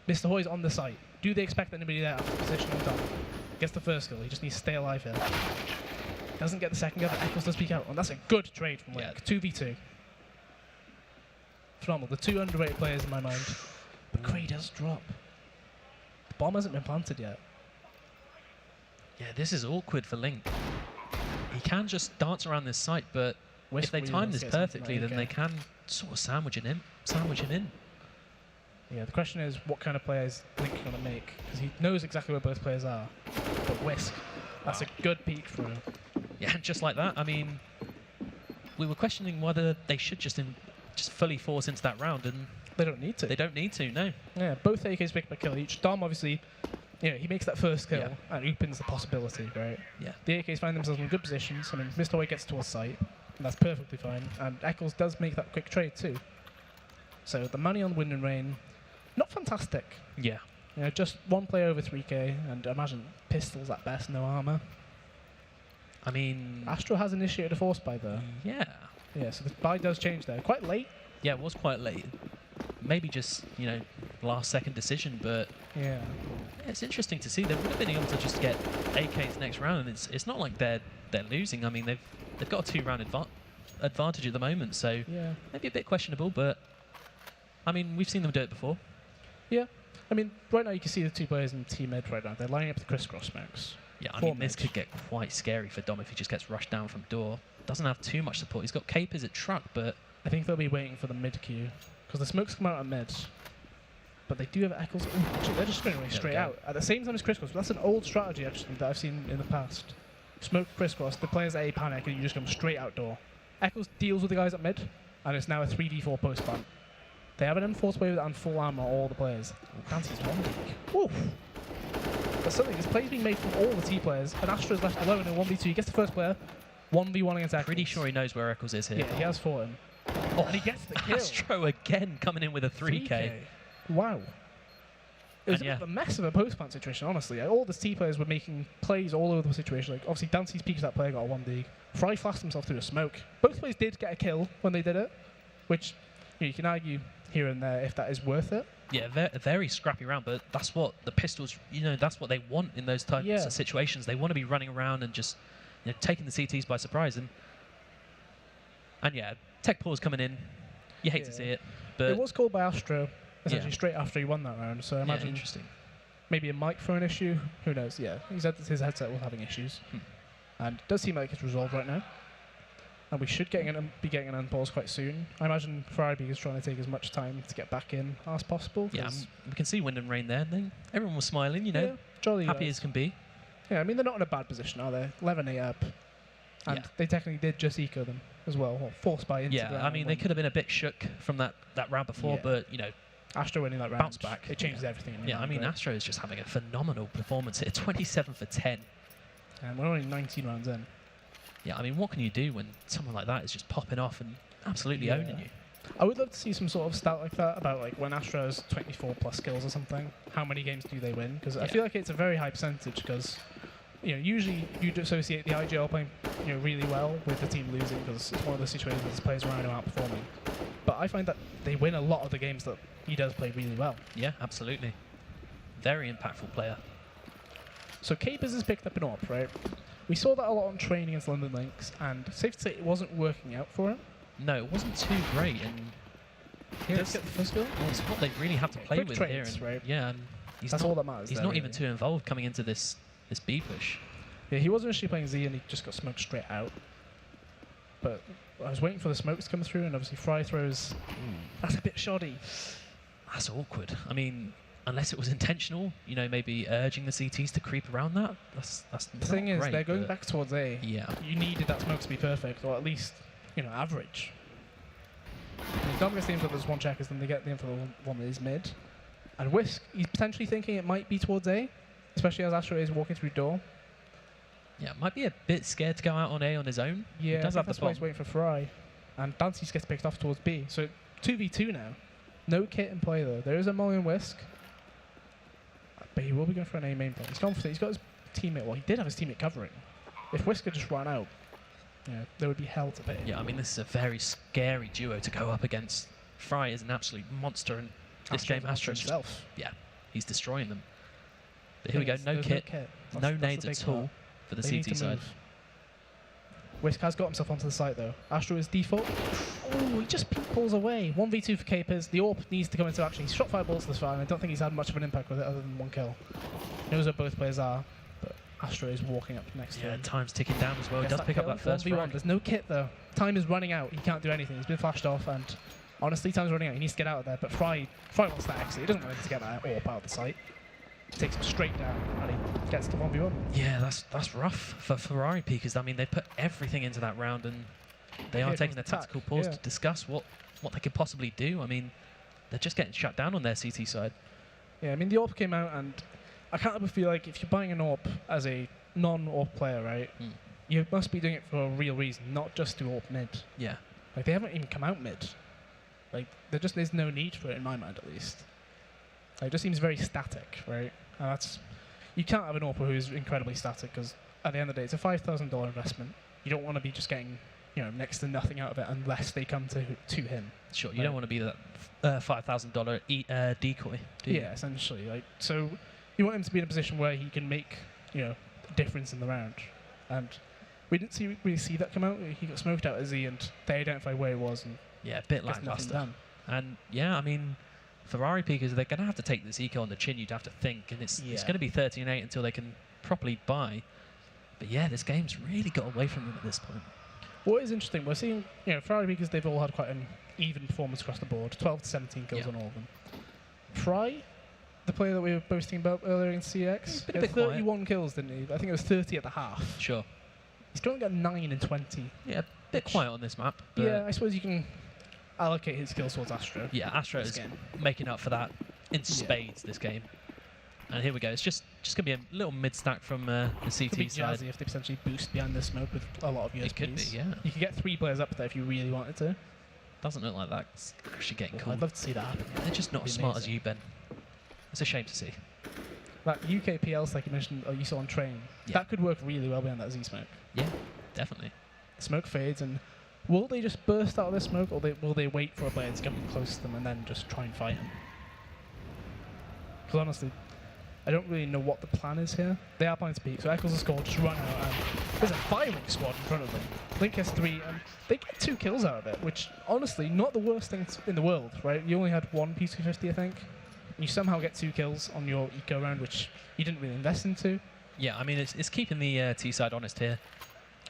yeah. Mr. Hoy's on the site. Do they expect anybody there after position on top? Gets the first kill. He just needs to stay alive here. Doesn't get the second gun, but Eccles does peek out. And that's a good trade from Link. 2v2. Phenomenal. The two underrated players in my mind. But Cray does drop. The bomb hasn't been planted yet. Yeah, this is awkward for Link. He can just dance around this site, but if they time this perfectly, then they can sort of sandwich him in. Yeah, the question is, what kind of player is Link going to make? Because he knows exactly where both players are. But Whisk, that's a good peek through. Yeah, and just like that, I mean, we were questioning whether they should just fully force into that round, and they don't need to. They don't need to, no. Yeah, both AKs pick up a kill each. Dom, obviously, you know, he makes that first kill and opens the possibility, right? Yeah. The AKs find themselves in good positions. I mean, Mr. White gets towards site, and that's perfectly fine. And Eccles does make that quick trade too. So the money on Wind and Rain, not fantastic. Yeah. You know, just one player over 3k, and imagine pistols at best, no armor. I mean, Astro has initiated a force buy there. Yeah. Yeah, so the buy does change there. Quite late. Yeah, it was quite late. Maybe just, you know, last second decision, but yeah, it's interesting to see. They would have been able to just get AKs next round, and it's not like they're losing. I mean, they've got a 2-round advantage at the moment, so maybe a bit questionable, but I mean, we've seen them do it before. Yeah, I mean, right now you can see the two players in team mid right now. They're lining up the crisscross smokes. Yeah, I mean, this could get quite scary for Dom if he just gets rushed down from door. Doesn't have too much support. He's got capers at truck, but I think they'll be waiting for the mid queue because the smokes come out at mid. But they do have Eccles. Actually, they're just going straight out at the same time as crisscross. That's an old strategy actually that I've seen in the past. Smoke crisscross, the players A panic, and you just come straight outdoor. Eccles deals with the guys at mid, and it's now a 3v4 post plant. They have an enforced wave and full armor, all the players. Dancy's one week. Oof. But something, this play's being made from all the T players, and Astro's left alone in 1v2. He gets the first player, 1v1 against Eccles. Pretty sure he knows where Eccles is here. Yeah, he has fought him. Oh, and he gets the kill. Astro again coming in with a 3k. Wow. It was a bit of a mess of a post-plant situation, honestly. All the T players were making plays all over the situation. Like, obviously, Dancy's peaks that player got a 1D. Fry flashed himself through a smoke. Both players did get a kill when they did it, which you can argue here and there if that is worth it. Yeah, a very scrappy round, but that's what the Pistols, you know, that's what they want in those types of situations. They want to be running around and just, you know, taking the CTs by surprise. And yeah, tech pause coming in. You hate to see it, but it was called by Astro essentially straight after he won that round. So I imagine interesting. Maybe a microphone issue. Who knows? Yeah, he said that his headset was having issues, and it does seem like it's resolved right now. And we should be getting an unpause quite soon. I imagine Ferrari is trying to take as much time to get back in as possible. Yeah, we can see Wind and Rain there. Everyone was smiling, you know, jolly happy as can be. Yeah, I mean, they're not in a bad position, are they? 11-8 up. And they technically did just eco them as well, or force buy into them. Yeah, I mean, they could have been a bit shook from that round before, but, you know, Astro winning that round, bounce back. It changes everything. Yeah, I mean, Astro is just having a phenomenal performance here. 27 for 10. And we're only 19 rounds in. Yeah, I mean, what can you do when someone like that is just popping off and absolutely owning you? I would love to see some sort of stat like that about like when Astro has 24 plus kills or something. How many games do they win? Because I feel like it's a very high percentage. Because you know, usually you'd associate the IGL playing really well with the team losing because it's one of the situations where the players around him outperforming. But I find that they win a lot of the games that he does play really well. Yeah, absolutely. Very impactful player. So Capers has picked up an AWP, right? We saw that a lot on training against London Lynx, and safe to say it wasn't working out for him. No, it wasn't too great, and he does get the first goal. Well, it's what they really have to play with trades, here, right? Yeah, and that's all that matters. He's not even too involved coming into this B push. Yeah, he was initially playing Z, and he just got smoked straight out. But I was waiting for the smokes to come through, and obviously Fry throws. That's a bit shoddy. That's awkward. I mean, unless it was intentional, you know, maybe urging the CTs to creep around that. That's the thing is, they're going back towards A. Yeah. You needed that smoke to be perfect, or at least, you know, average. Dom gets the info that there's one checkers, then they get the info that one that is mid. And Whisk, he's potentially thinking it might be towards A, especially as Astro is walking through door. Yeah, might be a bit scared to go out on A on his own. Yeah, he does have that's the why he's waiting for Fry. And Dancy gets picked off towards B. So 2v2 now. No kit in play though. There is a Molly and Whisk. But he will be going for an A main play. He's confident. He's got his teammate. Well, he did have his teammate covering. If Whisk had just run out, there would be hell to pay. Yeah, I mean, this is a very scary duo to go up against. Fry is an absolute monster, and this game Astro's himself. He's destroying them. But here we go. No kit. No nades at all for the CT side. Whisk has got himself onto the site though. Astro is default. Oh, he just pulls away. 1v2 for Capers. The AWP needs to come into action. He's shot 5 balls this far, and I don't think he's had much of an impact with it other than 1 kill. He knows where both players are, but Astro is walking up next to him. Yeah, time's ticking down as well. He does pick up that first 1v1. frag. There's no kit though. Time is running out. He can't do anything. He's been flashed off, and honestly, time's running out. He needs to get out of there. But Fry wants that exit. He doesn't want him to get that AWP out of the site. Takes him straight down, and he gets to 1v1. Yeah, that's rough for Ferrari Peakers. I mean, they put everything into that round, and they are taking a tactical pause to discuss what they could possibly do. I mean, they're just getting shut down on their CT side. Yeah, I mean, the AWP came out, and I can't help but feel like if you're buying an AWP as a non-AWP player, right, you must be doing it for a real reason, not just to AWP mid. Yeah. Like, they haven't even come out mid. Like, there's no need for it in my mind, at least. It just seems very static, right? And you can't have an AWP who's incredibly static, because at the end of the day, it's a $5,000 investment. You don't want to be just getting, next to nothing out of it unless they come to him. Sure, you don't want to be that $5,000 decoy, do you? Yeah, essentially. Like, so you want him to be in a position where he can make, a difference in the round. And we didn't really see that come out. He got smoked out as he, and they identified where he was. And yeah, a bit lackluster. And yeah, I mean, Ferrari Peakers, they're going to have to take this eco on the chin, you'd have to think, and it's going to be 13-8 until they can properly buy. But yeah, this game's really got away from them at this point. What is interesting, we're seeing, Ferrari Peakers, they've all had quite an even performance across the board, 12 to 17 kills on all of them. Fry, the player that we were boasting about earlier in CX, he had 31 kills, didn't he? I think it was 30 at the half. Sure. He's currently got 9 and 20. Yeah, a bit quiet on this map. But yeah, I suppose you can allocate his skills towards Astro. Yeah, Astro is making up for that in spades this game. And here we go. It's just going to be a little mid-stack from the CT could be side. Jazzy if they potentially boost behind the smoke with a lot of USPs. It could be, yeah. You could get 3 players up there if you really wanted to. Doesn't look like that's actually getting I'd love to see that happen. They're just not as smart as you, Ben. It's a shame to see. That UKPL like you mentioned, or you saw on train, that could work really well behind that Z smoke. Yeah, definitely. The smoke fades, and will they just burst out of this smoke, or will they wait for a player to come close to them and then just try and fight him? Because honestly, I don't really know what the plan is here. They are planning to peek, so Eccles has scored, just run out, and there's a firing squad in front of them. Link has 3, and they get 2 kills out of it, which, honestly, not the worst thing in the world, right? You only had 1 P250, I think. You somehow get 2 kills on your eco round, which you didn't really invest into. Yeah, I mean, it's keeping the T side honest here.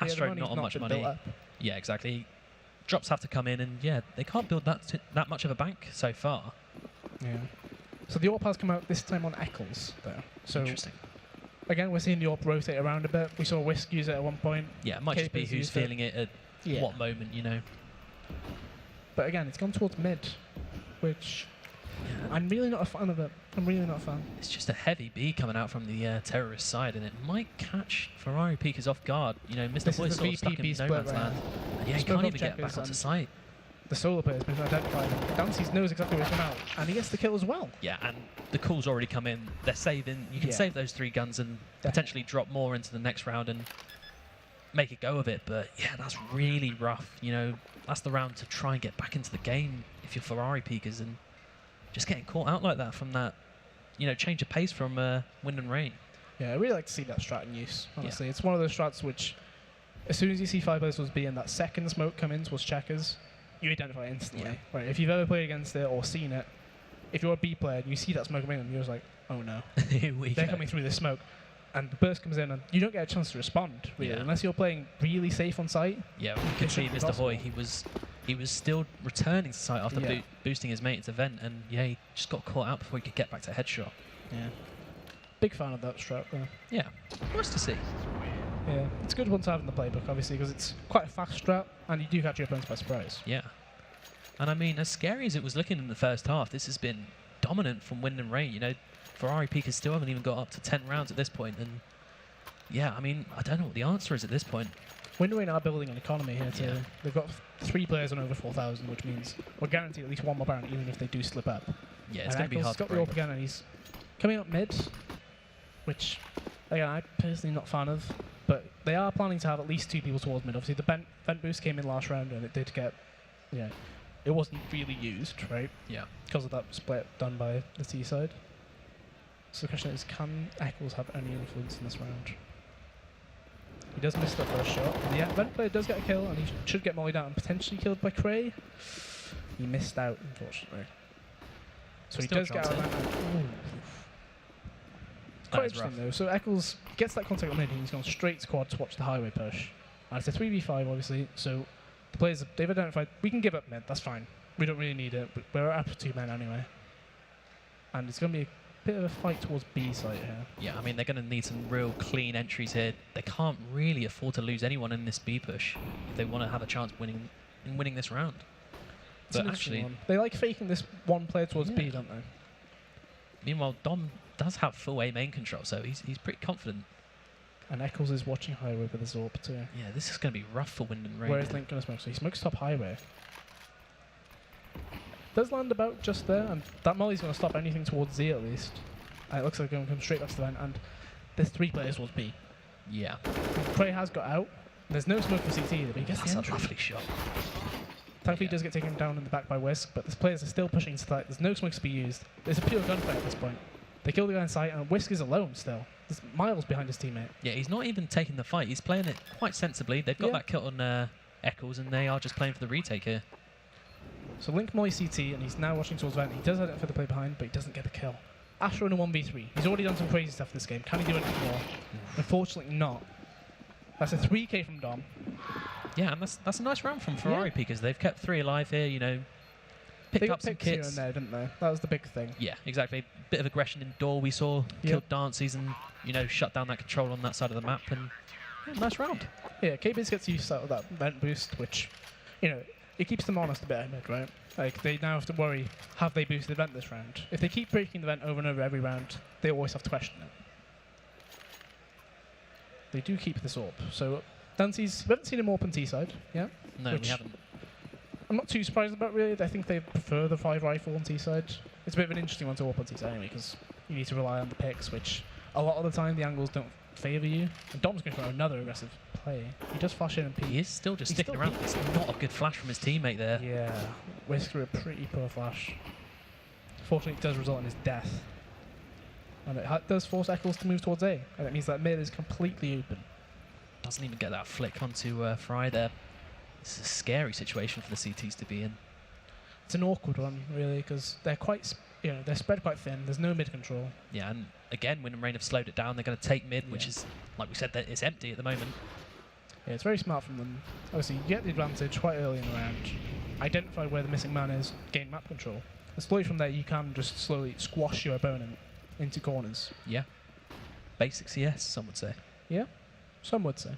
Astro not on much money. Yeah, exactly. Drops have to come in, and yeah, they can't build that much of a bank so far. Yeah. So the AWP has come out this time on Eccles, though. So interesting. Again, we're seeing the AWP rotate around a bit. We saw Whisk use it at one point. Yeah, it might just be who's feeling it at what moment, But again, it's gone towards mid, which I'm really not a fan of it. I'm really not a fan. It's just a heavy B coming out from the terrorist side, and it might catch Ferrari Peakers off guard. Mr. Boy's sort of stuck in no man's land. And yeah, he can't even get back onto site. The solo player has been identified. Dancy's knows exactly where he's come out, and he gets the kill as well. Yeah, and the call's already come in. They're saving. You can save those 3 guns and potentially drop more into the next round and make a go of it. But yeah, that's really rough. That's the round to try and get back into the game if you're Ferrari Peakers, and just getting caught out like that from that, change of pace from wind and rain. Yeah, I really like to see that strat in use, honestly. It's one of those strats which, as soon as you see 5 players towards B and that second smoke come in towards checkers, you identify it instantly. Yeah. Right? If you've ever played against it or seen it, if you're a B player and you see that smoke coming in, you're just like, oh no. They're coming through this smoke. And the burst comes in and you don't get a chance to respond, really, unless you're playing really safe on site. Yeah, we could see Mr. Hoy, he was still returning to site after boosting his mate into vent, and he just got caught out before he could get back to headshot. Yeah. Big fan of that strat, though. Yeah, nice to see. Yeah, it's a good one to have in the playbook, obviously, because it's quite a fast strat, and you do catch your opponents by surprise. Yeah. And I mean, as scary as it was looking in the first half, this has been dominant from wind and rain. Ferrari Peakers still haven't even got up to 10 rounds at this point, and yeah, I mean, I don't know what the answer is at this point. Wind and rain are building an economy here too. Yeah. They've got 3 players on over 4,000, which means we're guaranteed at least 1 more round, even if they do slip up. Yeah, it's going to be hard to break. He's got the AWP again, and he's coming up mid, which, again, I'm personally not a fan of. But they are planning to have at least 2 people towards mid. Obviously, the vent boost came in last round, and it did get, it wasn't really used, right? Yeah. Because of that split done by the T side. So the question is, can Eccles have any influence in this round? He does miss the first shot. And the vent player does get a kill, and he should get mollied out and potentially killed by Cray. He missed out, unfortunately. So he Still does get out of that. Quite interesting though. So Eccles gets that contact on mid, and he's gone straight to quad to watch the highway push. And it's a 3v5 obviously, so the players, they've identified, we can give up mid, that's fine. We don't really need it, but we're up for 2 men anyway. And it's going to be a bit of a fight towards B site here. Yeah, I mean, they're going to need some real clean entries here. They can't really afford to lose anyone in this B push if they want to have a chance winning this round. It's But actually, they like faking this one player towards B, don't they? meanwhile, Dom does have full A main control, so he's pretty confident. And Eccles is watching highway with his AWP too. Yeah, this is going to be rough for Wind and Rain. Where is Link going to smoke? So he smokes top highway. Does land about just there, and that molly's going to stop anything towards Z at least. And it looks like it's going to come straight back to the vent, and there's 3 players towards B. Yeah. Prey has got out. There's no smoke for CT either, but he gets That's the a entry. lovely shot. Thankfully, he does get taken down in the back by Whisk, but the players are still pushing to that. There's no smokes to be used. There's a pure gunfight at this point. They kill the guy in sight, and Whisk is alone still. There's miles behind his teammate. Yeah, he's not even taking the fight. He's playing it quite sensibly. They've got that kill on Eccles, and they are just playing for the retake here. So Link molly CT, and he's now watching towards vent. He does have it for the play behind, but he doesn't get the kill. Asher in a 1v3. He's already done some crazy stuff this game. Can he do anything more? Unfortunately not. That's a 3k from Dom. Yeah, and that's a nice round from Ferrari because they've kept 3 alive here, you know, picked They up got some picks here kits. and there, didn't they? That was the big thing. Yeah, exactly. Bit of aggression in door we saw, killed Dances and, you know, shut down that control on that side of the map, and yeah, nice round. Yeah, K-Biz gets used out of that vent boost, which, you know, it keeps them honest a bit ahead, right? Like, they now have to worry, have they boosted the vent this round? If they keep breaking the vent over and over every round, they always have to question it. They do keep this AWP. So, Dances, we haven't seen him AWP on T-side, yeah? No, we haven't. I'm not too surprised about really. I think they prefer the 5 rifle on T-side. It's a bit of an interesting one to AWP on T-side anyway, because you need to rely on the picks, which a lot of the time the angles don't favour you. And Dom's going for another aggressive play. He does flash in and peek. He is still just He's sticking still around. It's not a good flash from his teammate there. Yeah, Whisk threw a pretty poor flash. Fortunately, it does result in his death. And it does force Eccles to move towards A. And it means that mid is completely open. Doesn't even get that flick onto Fry there. It's a scary situation for the CTs to be in. It's an awkward one, really, because they're quite, they're spread quite thin. There's no mid control. Yeah, and again, Wind and Rain have slowed it down. They're going to take mid, which is, like we said, that it's empty at the moment. Yeah, it's very smart from them. Obviously, you get the advantage quite early in the round. Identify where the missing man is, gain map control. And slowly from there, you can just slowly squash your opponent into corners. Yeah. Basic CS, some would say. Yeah, some would say.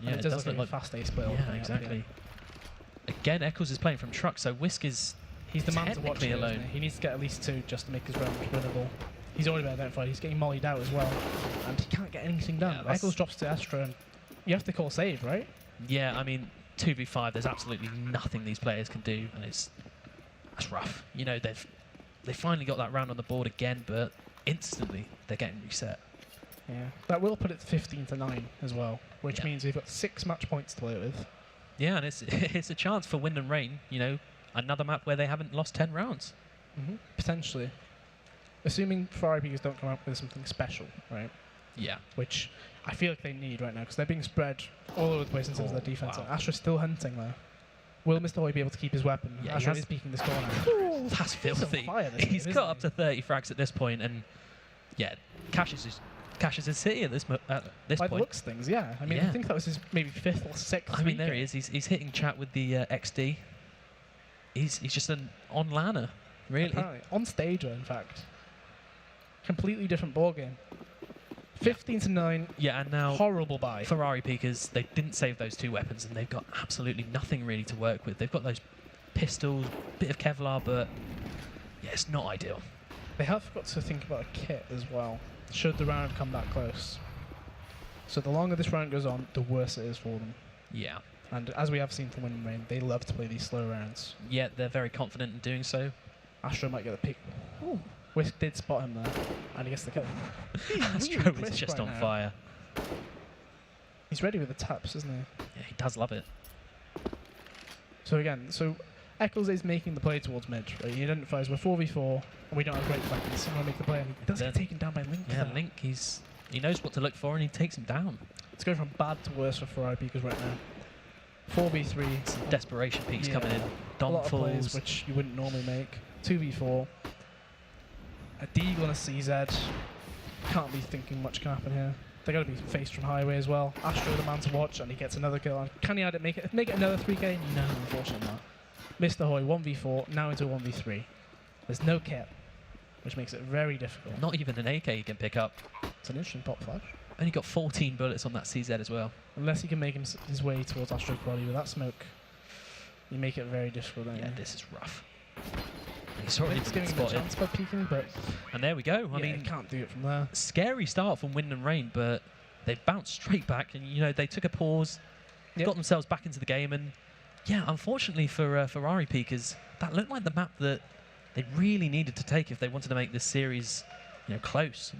Yeah, and it does look like a fast ace split. Yeah, exactly. Again, Eccles is playing from truck, so Whisk is he's the man to watch here, alone. Isn't he? He needs to get at least 2 just to make his round winnable. He's already been identified. He's getting mollied out as well, and he can't get anything done. Yeah, Eccles drops to Astra, and you have to call save, right? Yeah, I mean, 2v5, there's absolutely nothing these players can do, and that's rough. You know, they finally got that round on the board again, but instantly they're getting reset. Yeah, that will put it 15-9 as well, which means we've got 6 match points to play with. Yeah, and it's a chance for Wind and Rain, you know, another map where they haven't lost 10 rounds. Potentially. Assuming Ferrari Peakers don't come up with something special, right? Yeah. Which I feel like they need right now, because they're being spread all over the place in terms of their defense. Wow. Astra's still hunting there. Will Mr. Hoy be able to keep his weapon? Yeah, Astra is peeking this corner. Ooh, that's filthy. He's got up to 30 frags at this point, and yeah, cashes his city at this By point. the looks things, yeah. I mean, I think that was his maybe 5th or 6th. I mean, there he is. He's hitting chat with the XD. He's just an on-lanner, really. Apparently. On stager, in fact. Completely different ball game. 15-9. Yeah, and now horrible buy. Ferrari Peakers, they didn't save those 2 weapons, and they've got absolutely nothing really to work with. They've got those pistols, bit of Kevlar, but yeah, it's not ideal. They have got to think about a kit as well, should the round come that close. So the longer this round goes on, the worse it is for them. Yeah. And as we have seen from Wind and Rain, they love to play these slow rounds. Yeah, they're very confident in doing so. Astra might get the pick. Ooh. Whisk did spot him there, and he gets the kill. Astro is just on fire. He's ready with the taps, isn't he? Yeah, he does love it. So again, Eccles is making the play towards mid, right? He identifies we're 4v4, and we don't have great weapons, so we'll make the play, and he does get taken down by Link. Yeah, though. Link, he's He knows what to look for, and he takes him down. It's going from bad to worse for Ferrari because right now. 4v3. Some desperation peaks coming in. A Dom lot of plays falls. which you wouldn't normally make. 2v4. A Deagle and a CZ. Can't be thinking much can happen here. They're going to be faced from highway as well. Astro the man to watch, and he gets another kill. Can he add it? Make it another 3K? No, unfortunately not. Mr. Hoy 1v4, now into a 1v3. There's no kit, which makes it very difficult. Not even an AK he can pick up. It's an interesting pop flash. Only got 14 bullets on that CZ as well. Unless he can make his way towards Astro Quality with that smoke, you make it very difficult. Don't Yeah, you? this is rough. He's already It's been giving him a spotted. chance by peeking, but And there we go. I yeah, mean, he can't do it from there. scary start from Wind and Rain, but they've bounced straight back, and you know they took a pause, Yep. got themselves back into the game, and yeah, unfortunately for Ferrari peakers, that looked like the map that they really needed to take if they wanted to make this series, you know, close.